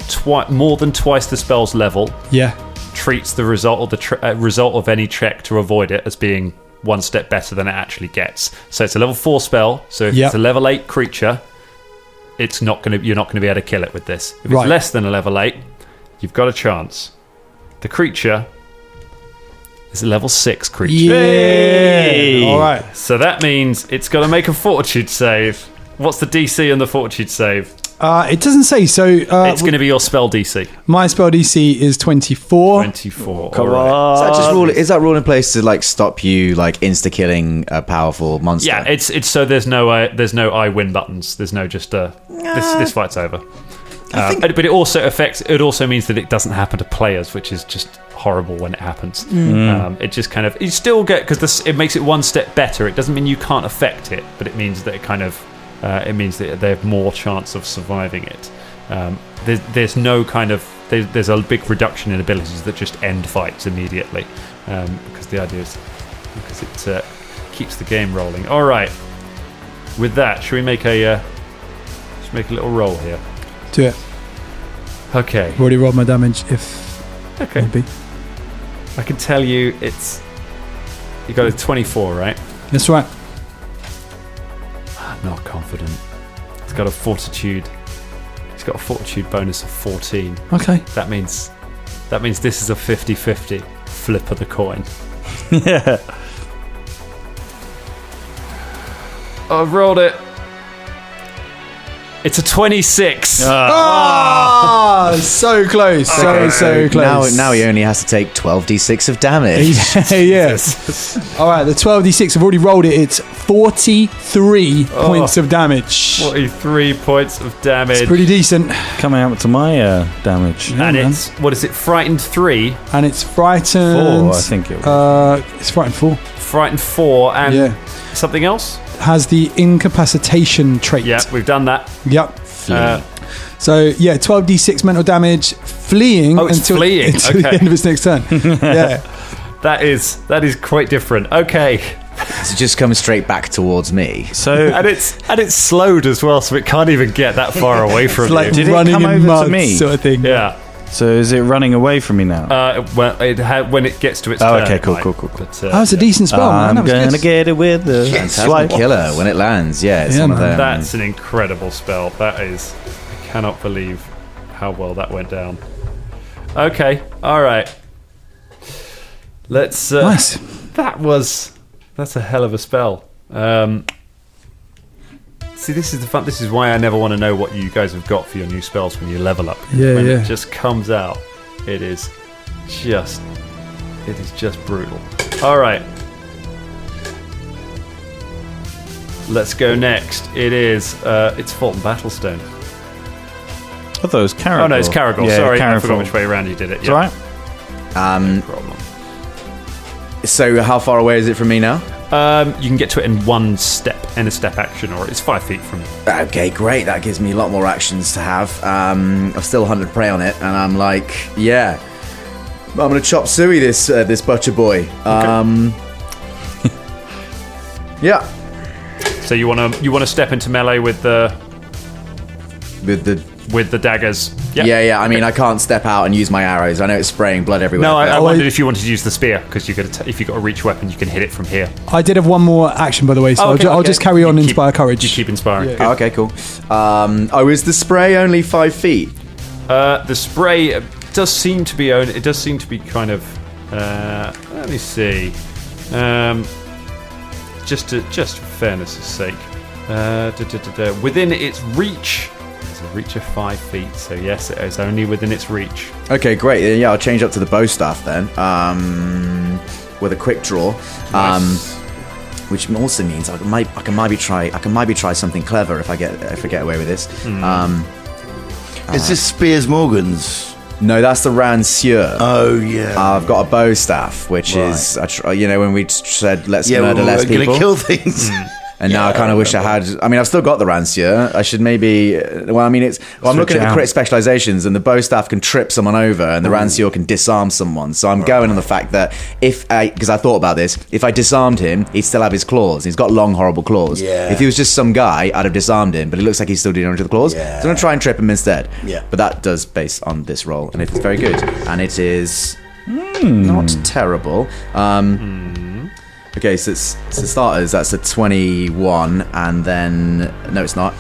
more than twice the spell's level Yeah. treats the result of result of any check to avoid it as being 1 step better than it actually gets. So it's a level 4 spell. So if Yep. it's a level 8 creature, you're not going to be able to kill it with this. If Right. it's less than a level 8, you've got a chance. The creature is a level 6 creature. Yeah. All right. So that means it's got to make a fortitude save. What's the DC on the fortitude save? It doesn't say. So It's going to be your spell DC. my spell DC is 24. 24. Come All right. on. Is that just rule? Is that rule in place to like stop you like insta killing a powerful monster? Yeah, it's so there's no I win buttons. There's no just this fight's over. But it also means that it doesn't happen to players, which is just horrible when it happens. It just kind of you still get because it makes it 1 step better. It doesn't mean you can't affect it, but it means that it means that they have more chance of surviving it. There's no kind of there's a big reduction in abilities that just end fights immediately because the idea is because it keeps the game rolling. All right, with that, should we make a little roll here? Do it. Okay. I've already rolled my damage. If Okay. maybe. I can tell you you got a 24, right? That's right. I'm not confident. It's got a fortitude. It's got a fortitude bonus of 14. Okay. That means this is a 50-50 flip of the coin. Yeah. I've rolled it. It's a 26. Ah, so close. So close. Now he only has to take 12d6 of damage. Yes. All right, the 12d6. I've already rolled it. It's 43 points of damage. 43 points of damage. It's pretty decent. Coming out to my damage. And man. it's, what is it, frightened 3, And it's frightened. 4, I think it was. It's frightened 4. frightened 4, and Yeah. something else? Has the incapacitation trait. Yeah, we've done that. Yep. Uh, So yeah, 12d6 mental damage, fleeing Oh, it's until fleeing, the okay. end of its next turn. Yeah. that is quite different. Okay. So just come straight back towards me. So And it's slowed as well, so it can't even get that far away from It's like you. Did it running come in over to mud me? sort of thing. Yeah. so is it running away from me now? Well, when it gets to its Oh, turn. okay, cool, it cool, might. cool, cool. But, That was a decent spell, man. I'm That was gonna good. get it with the Phantasmal Killer when it lands. Yeah, it's Yeah, one of man. them. that's an incredible spell. That is, I cannot believe how well that went down. Okay, all right. Let's. That's a hell of a spell. See, this is the fun. This is why I never want to know what you guys have got for your new spells when you level up. Yeah, when yeah. it just comes out, it is just brutal. All right, let's go next. It's Fulton Battlestone. I thought it was Caragor. Oh no, it's Caragor. Yeah, Sorry, I Caragor. forgot which way around you did it. It's all right. No problem. So how far away is it from me now? You can get to it in one step, in a step action, or it's 5 feet from you. Okay, great. That gives me a lot more actions to have. I've still hunted prey on it, and I'm like, yeah, I'm gonna chop suey this butcher boy. Yeah, So you want to step into melee with the daggers. Yep. yeah. I mean, I can't step out and use my arrows. I know it's spraying blood everywhere. No, but- I wondered if you wanted to use the spear, because if you've got a reach weapon, you can hit it from here. I did have one more action, by the way, so I'll just carry on Inspire Courage. You keep inspiring. Oh, okay, cool. Is the spray only 5 feet? The spray does seem to be kind of. Let me see. Just for fairness' sake, within its reach. A reach of 5 feet, so yes, it is only within its reach. Okay, great. Yeah, I'll change up to the bow staff then. With a quick draw. Nice. Which also means I can maybe try something clever if I get away with this. Is this Spears Morgan's? No, that's the Rancière. Oh yeah. I've got a bow staff, which is when we said let's murder less we're people. gonna kill things. And now I kind of wish I had. I mean, I've still got the Rancière. I should maybe. Well, I mean, I'm looking at the crit specializations, and the bow staff can trip someone over, and the Rancière can disarm someone. So I'm going on the fact that because I thought about this, if I disarmed him, he'd still have his claws. He's got long, horrible claws. Yeah. If he was just some guy, I'd have disarmed him, but it looks like he's still doing damage with the claws. Yeah. So I'm gonna try and trip him instead. Yeah. But that does base on this roll, and it's very good, and it is not terrible. Okay, so starters, that's a 21, and then... No, it's not.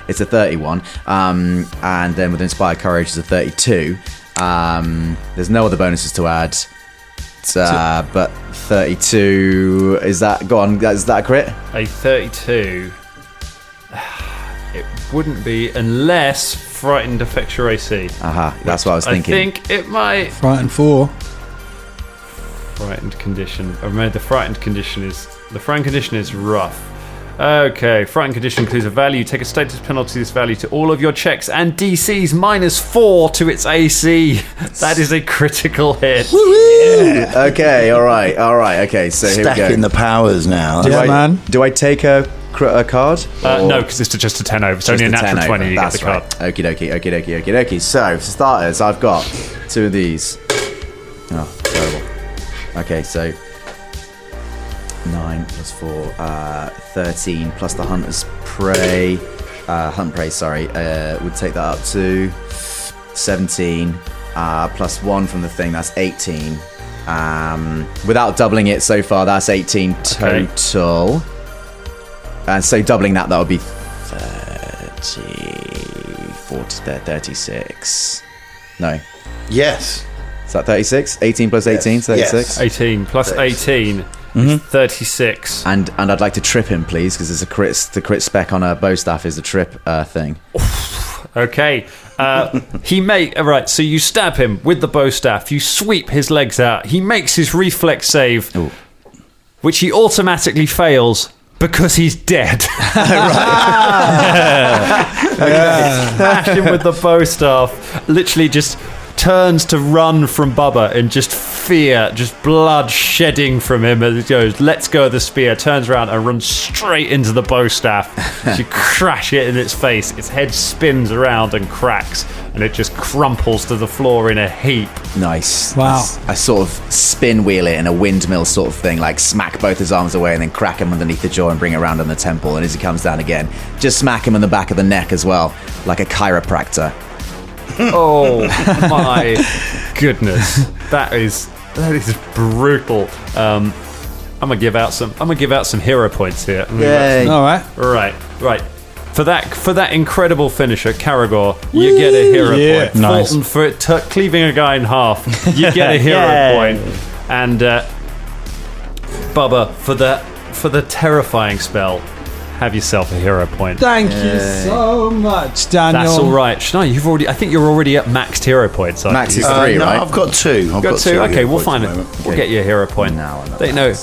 It's a 31. And then with Inspired Courage, it's a 32. There's no other bonuses to add. But 32... Is that... Go on, is that a crit? A 32... It wouldn't be unless Frightened affects your AC. Aha, that's what I was thinking. I think it might... Frightened 4. Frightened condition. I remember the frightened condition is rough. Okay, frightened condition includes a value. Take a status penalty to this value to all of your checks and DCs -4 to its AC. That is a critical hit. Yeah. Okay, all right. Okay, so here we go. Stacking the powers now. Man. Do I take a card? No, because it's just a 10 over. It's only a natural 20 you get the card. Right. Okie dokie. So, for starters, I've got 2 of these. Oh, terrible. Okay, so 9 plus 4, 13 plus the Hunter's Prey. Hunt Prey, would take that up to 17. Plus 1 from the thing, that's 18. Without doubling it so far, that's 18 total. And so doubling that would be 30, 40, 36. No. Yes. Is that 36? 18 plus 18, 36? Yes. 18 plus 18 is 36. And I'd like to trip him, please, because there's the crit spec on a bow staff is a trip thing. Okay. Right, so you stab him with the bow staff, you sweep his legs out, he makes his reflex save, which he automatically fails because he's dead. Smash him with the bow staff, literally just turns to run from Bubba in just fear, just blood shedding from him as it goes, lets go of the spear, turns around and runs straight into the bow staff. You crash it in its face, its head spins around and cracks, and it just crumples to the floor in a heap. Nice. Wow. I sort of spin wheel it in a windmill sort of thing, like smack both his arms away and then crack him underneath the jaw and bring it around on the temple, and as he comes down again, just smack him in the back of the neck as well, like a chiropractor. Oh my goodness, that is brutal. I'm gonna give out some hero points here. Yay. All right. Right. For that incredible finisher, Caragor, you get a hero point. Nice. Fulton, for cleaving a guy in half, you get a hero point. And Bubba, for the terrifying spell, Have yourself a hero point. Thank you so much, Daniel. That's all right. Shania, I think you're already at maxed hero points. Max is No, 3, right? I've got 2. I've got 2. Okay, hero we'll points find at it. the moment. We'll get you a hero point. Now I know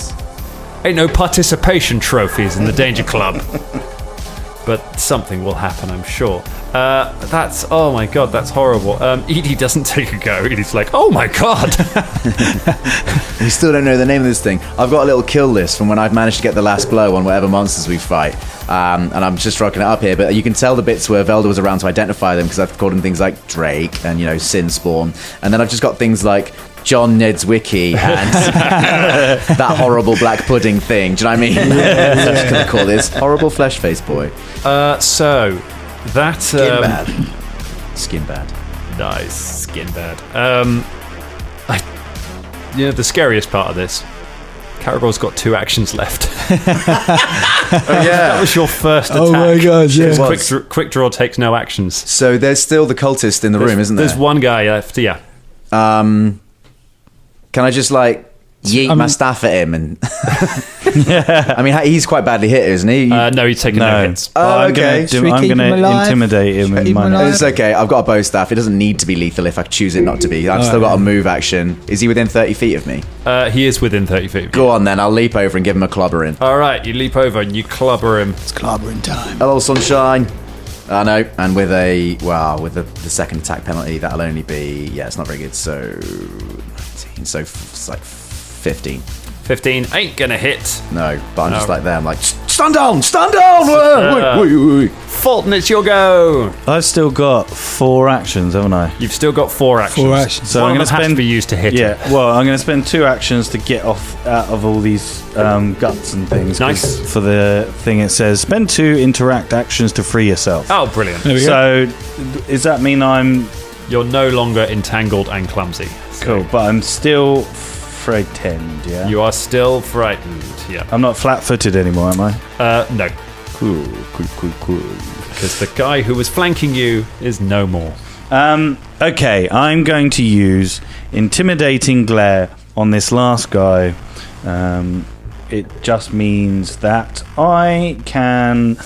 Ain't no participation trophies in the Danger Club. But something will happen, I'm sure. Oh my god, that's horrible. Edie doesn't take a go. Edie's like, oh my god. We still don't know the name of this thing. I've got a little kill list from when I've managed to get the last blow on whatever monsters we fight. And I'm just rocking it up here, but you can tell the bits where Velda was around to identify them because I've called them things like Drake and, Sin Spawn. And then I've just got things like John Ned's Wiki and that horrible black pudding thing. Do you know what I mean? I'm just going to call this horrible flesh face boy. So, that... Skin bad. Nice. Skin bad. The scariest part of this, Caragor's got 2 actions left. That was your first attack. Oh my god, yeah. Quick draw takes no actions. So there's still the cultist in the room, isn't there? There's one guy left, yeah. Can I just yeet my staff at him? And I mean, he's quite badly hit, isn't he? No, he's taken no hits. Oh, okay. Should we I'm keep going him to alive? intimidate him. Keep In him my alive? It's okay. I've got a bow staff. It doesn't need to be lethal if I choose it not to be. I've still got a move action. Is he within 30 feet of me? He is within 30 feet of you. Go on then. I'll leap over and give him a clobbering. All right, you leap over and you clubber him. It's clobbering time. Hello, sunshine. Oh, no. And with the second attack penalty, that'll only be... Yeah, it's not very good. So... 19. So it's 15. 15 ain't gonna hit. No, but I'm just there. I'm like, stand down! Stand down! Wait. Fulton, it's your go. I've still got 4 actions, haven't I? You've still got 4 actions. 4 actions. So One I'm of going to them has spend... to be used to hit him. Yeah, well, I'm going to spend 2 actions to get out of all these guts and things. Nice. For the thing it says, spend 2 interact actions to free yourself. Oh, brilliant. There we go. So, does that mean I'm... You're no longer entangled and clumsy. Cool, but I'm still frightened, yeah? You are still frightened, yeah. I'm not flat-footed anymore, am I? No. Cool. Because the guy who was flanking you is no more. Okay, I'm going to use Intimidating Glare on this last guy. It just means that I can...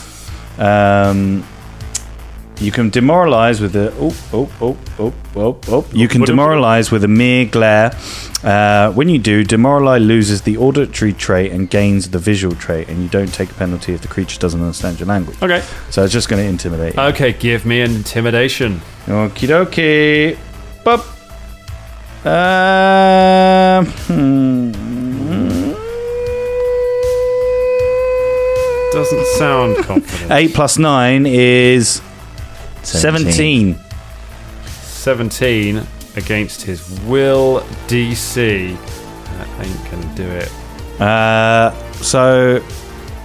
you can demoralize with a... You can demoralize with a mere glare. When you do, demoralize loses the auditory trait and gains the visual trait, and you don't take a penalty if the creature doesn't understand your language. Okay. So it's just going to intimidate you. Okay, give me an intimidation. Okie dokie. Bop. Doesn't sound confident. 8 plus 9 is 17. 17 against his will DC. That ain't gonna do it. So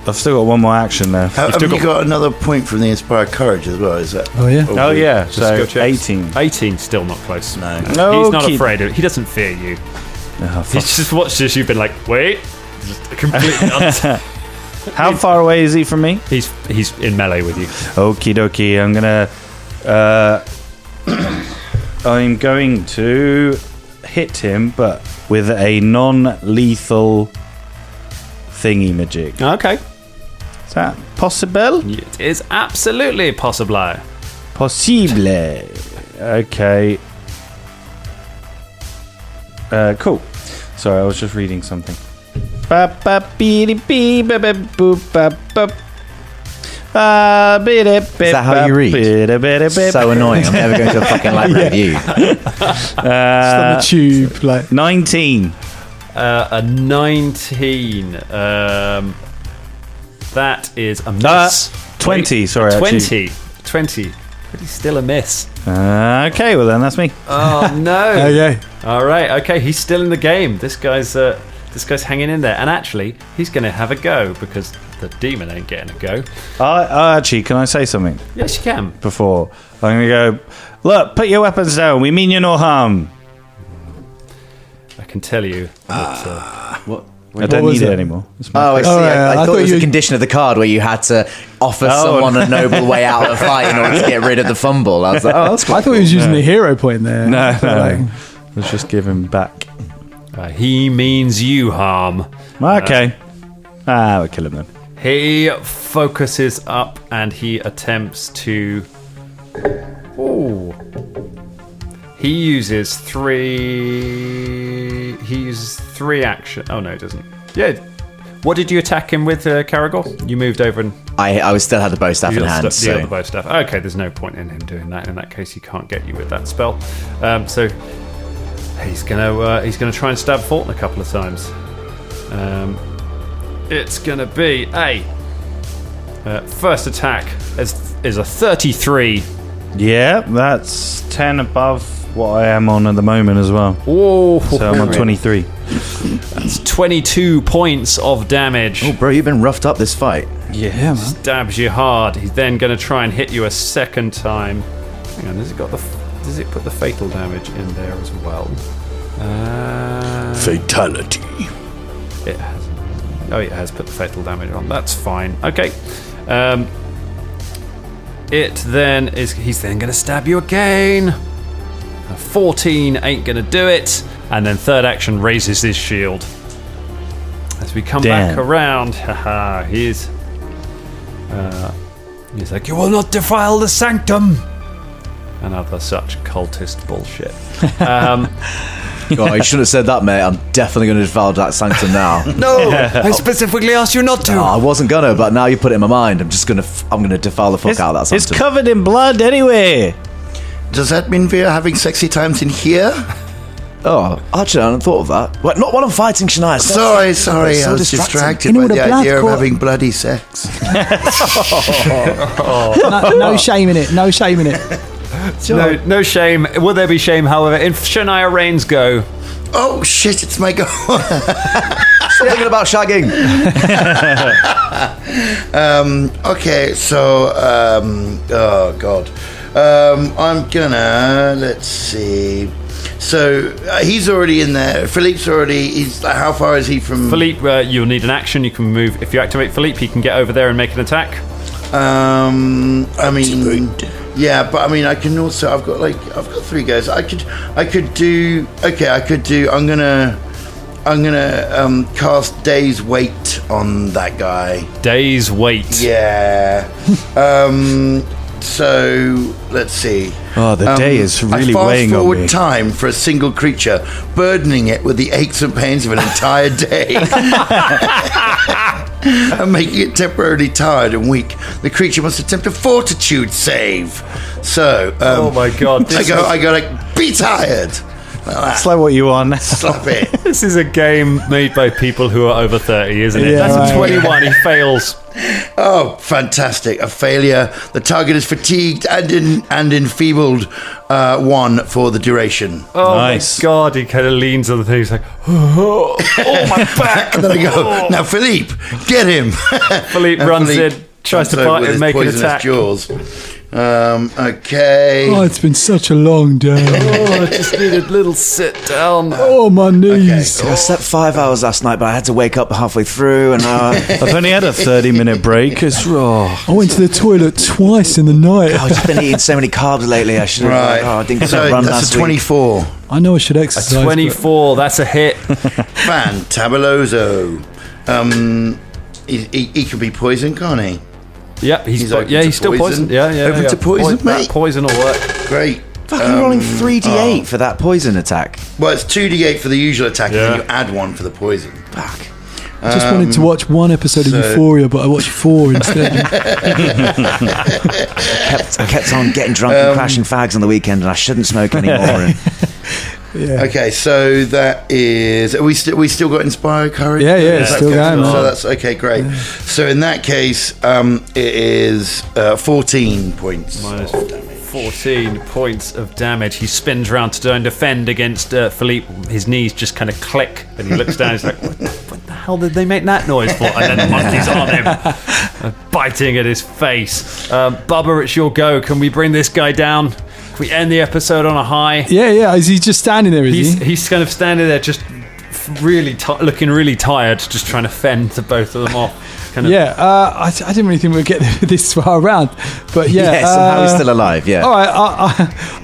I've still got one more action left. Have you got another point from the Inspire Courage as well? Is that? Oh, yeah. Oh yeah, Just so go check. 18. 18, still not close. No. He's not Okay. afraid of it. He doesn't fear you. Oh, He's fuck. just watched as you've been like, wait. Just completely How far away is he from me? He's in melee with you. Okie dokie. I'm going to hit him, but with a non-lethal thingy-majig. Okay. Is that possible? It is absolutely possible. Possible. Okay. Cool. Sorry, I was just reading something. Is that how you read? So annoying. I'm never going to a fucking library with you. Just on the tube, 19. A 19. That is a miss. 20, sorry. 20. 20. But he's still a miss. Okay, well then, that's me. Oh, no. Okay. All right. Okay, he's still in the game. This guy's hanging in there. And actually, he's going to have a go because the demon ain't getting a go. Actually, can I say something Yes, you can. before? I'm going to go, look, put your weapons down. We mean you no harm. I can tell you that... I don't was need it it? anymore. It's Oh, I see. yeah, I I thought thought it was a you- condition of the card where you had to offer someone a noble way out of the fight in order to get rid of the fumble. I was like, oh, that's I quite thought he was using the hero point there. No. Like, Let's just give him back. he means you harm. Okay. We'll kill him then. He focuses up and he attempts to... Ooh. He uses three action. Oh, no, he doesn't. Yeah. What did you attack him with, Caragor? You moved over and... I still had the bow staff in hand. The other bow staff. Okay, there's no point in him doing that. In that case, he can't get you with that spell. So he's gonna try and stab Fulton a couple of times. It's gonna be a first attack is a 33. Yeah, that's 10 above what I am on at the moment as well. Oh, so I'm on 23. That's 22 points of damage. Oh, bro, you've been roughed up this fight. Yeah, man. Stabs you hard. He's then going to try and hit you a second time. Hang on, does it put the fatal damage in there as well? Fatality. It has. Oh, it has put the fatal damage on. That's fine. Okay. He's then going to stab you again. A 14 ain't going to do it. And then third action raises his shield. As we come back around, he's like, "You will not defile the sanctum," and other such cultist bullshit. Oh, you shouldn't have said that, mate. I'm definitely going to defile that sanctum now. No, I specifically asked you not to. No, I wasn't gonna, but now you put it in my mind. I'm gonna defile the fuck out of that sanctum. It's covered in blood anyway. Does that mean we are having sexy times in here? Oh, actually, I hadn't thought of that. What? Not while I'm fighting Shania. Sorry. So I was distracted by the idea of having bloody sex. No shame in it. No shame in it. No shame. Will there be shame, however, if Shania Rain's go? Oh shit! It's my go. Stop thinking about shagging. Okay, so oh god, I'm gonna let's see. So he's already in there. Philippe's already. How far is he from? Philippe, you'll need an action. You can move. If you activate Philippe, he can get over there and make an attack. I mean, yeah, but I mean, I can also. I've got 3 guys. I could do. Okay, I could do. I'm gonna cast Day's Weight on that guy. Day's Weight. Yeah. So let's see. Oh, the day is really weighing on me. I fast forward time for a single creature, burdening it with the aches and pains of an entire day, and making it temporarily tired and weak. The creature must attempt a fortitude save. So, oh my god! I gotta be tired. It's like what you want. Slap it. This is a game made by people who are over 30, isn't it? Yeah, That's right. a 21. He fails. Oh, fantastic. A failure. The target is fatigued and enfeebled 1 for the duration. Oh Nice. my god! He kind of leans on the thing. He's like, oh my back. And then I go, now Philippe, get him. Philippe And runs Philippe in, tries to jumps over bite with and his make an poisonous attack. jaws. Okay. Oh, it's been such a long day. Oh, I just need a little sit down. Oh, my knees. I slept 5 hours last night, but I had to wake up halfway through, and I've only had a 30-minute break. It's raw. I went to the toilet twice in the night. I've just been eating so many carbs lately. I should have. Right. I didn't get So that run that's last a 24. I know I should exercise. 24. That's a hit. Fantabuloso. He could be poisoned, can't he? Yep, he's open to still poison. poisoned. Yeah. Open to poison, That mate. poison will work. Great. Fucking rolling 3d8 for that poison attack. Well, it's 2d8 for the usual attack, and Yeah. then you add 1 for the poison. Fuck. I just wanted to watch one episode of Euphoria, but I watched 4 instead. I kept on getting drunk and crashing fags on the weekend, and I shouldn't smoke anymore. Yeah. Okay, so that is. We still got Inspire Courage? Yeah, it's still going, So man. that's okay, great. So in that case, it is 14 points. Minus of damage. 14 points of damage. He spins around to try and defend against Philippe. His knees just kind of click, and he looks down. He's like, "What the hell did they make that noise for?" And then the monkey's on him, biting at his face. Bubba, it's your go. Can we bring this guy down? Can we end the episode on a high? Yeah. Is he just standing there, is he? He's kind of standing there, just really looking really tired, just trying to fend the both of them off. Kind of. Yeah, I didn't really think we'd get this far around, but yeah. Somehow he's still alive. Yeah. All right,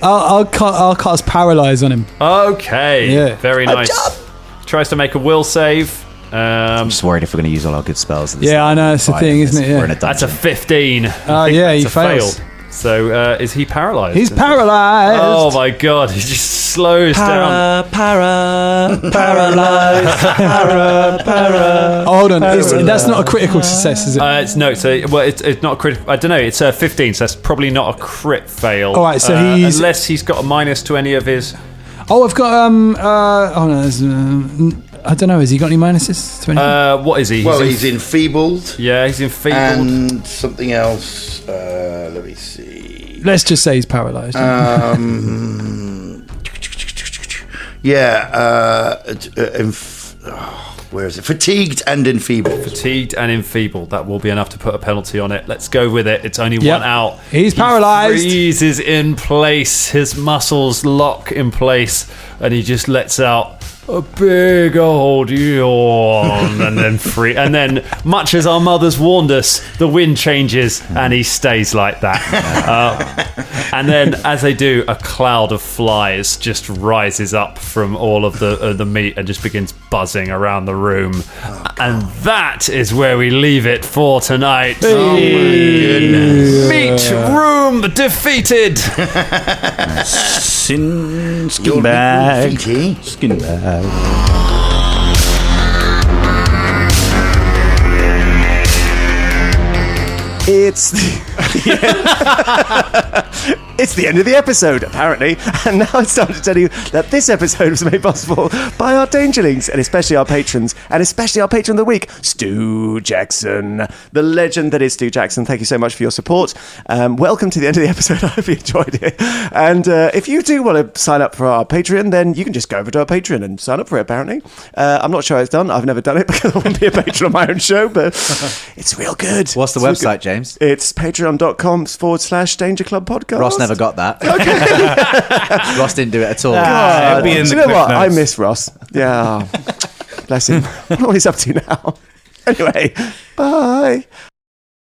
I'll cast Paralyze on him. Okay. Yeah. Very nice. Tries to make a will save. I'm just worried if we're going to use all our good spells. At the Yeah, start I know, of it's the fight, thing, isn't it? We're in Yeah. a That's a dungeon. 15. Oh, yeah, he That's a fails. fail. So is he paralyzed? He's paralyzed. Oh my god, he just slows down. Paralyzed. Oh, hold on. That's not a critical success, is it? It's not a crit. I don't know. It's a 15, so that's probably not a crit fail. All right, so he's- unless he's got a minus to any of his. Oh, I've got oh no, there's, I don't know. Has he got any minuses to anything? What is he? Well, he's enfeebled. Yeah, he's enfeebled. And something else. Let me see. Let's just say he's paralysed. Where is it? Fatigued and enfeebled. Fatigued and enfeebled. That will be enough to put a penalty on it. Let's go with it. It's only Yep. one out. He's He paralysed. freezes in place. His muscles lock in place, and he just lets out a big old yawn, and then and then, much as our mothers warned us, the wind changes, and he stays like that. And then, as they do, a cloud of flies just rises up from all of the meat and just begins buzzing around the room. And that is where we leave it for tonight. Oh my goodness. Meat room defeated. Skin bag. Feety. Skin bag. It's it's the end of the episode, apparently, and now it's time to tell you that this episode was made possible by our Dangerlings, and especially our patrons, and especially our patron of the week, Stu Jackson, the legend that is Stu Jackson. Thank you so much for your support. Welcome to the end of the episode. I hope you enjoyed it. And if you do want to sign up for our Patreon, then you can just go over to our Patreon and sign up for it, apparently. I'm not sure how it's done. I've never done it because I wouldn't be a patron on my own show, but it's real good. What's the It's real website, James? It's patreon.com/Danger Club Podcast. Ross never got that. Ross didn't do it at all. It'll be in Do the you know clip what? I notes. miss Ross. Yeah. Bless him. I don't know what he's up to now. Anyway, bye.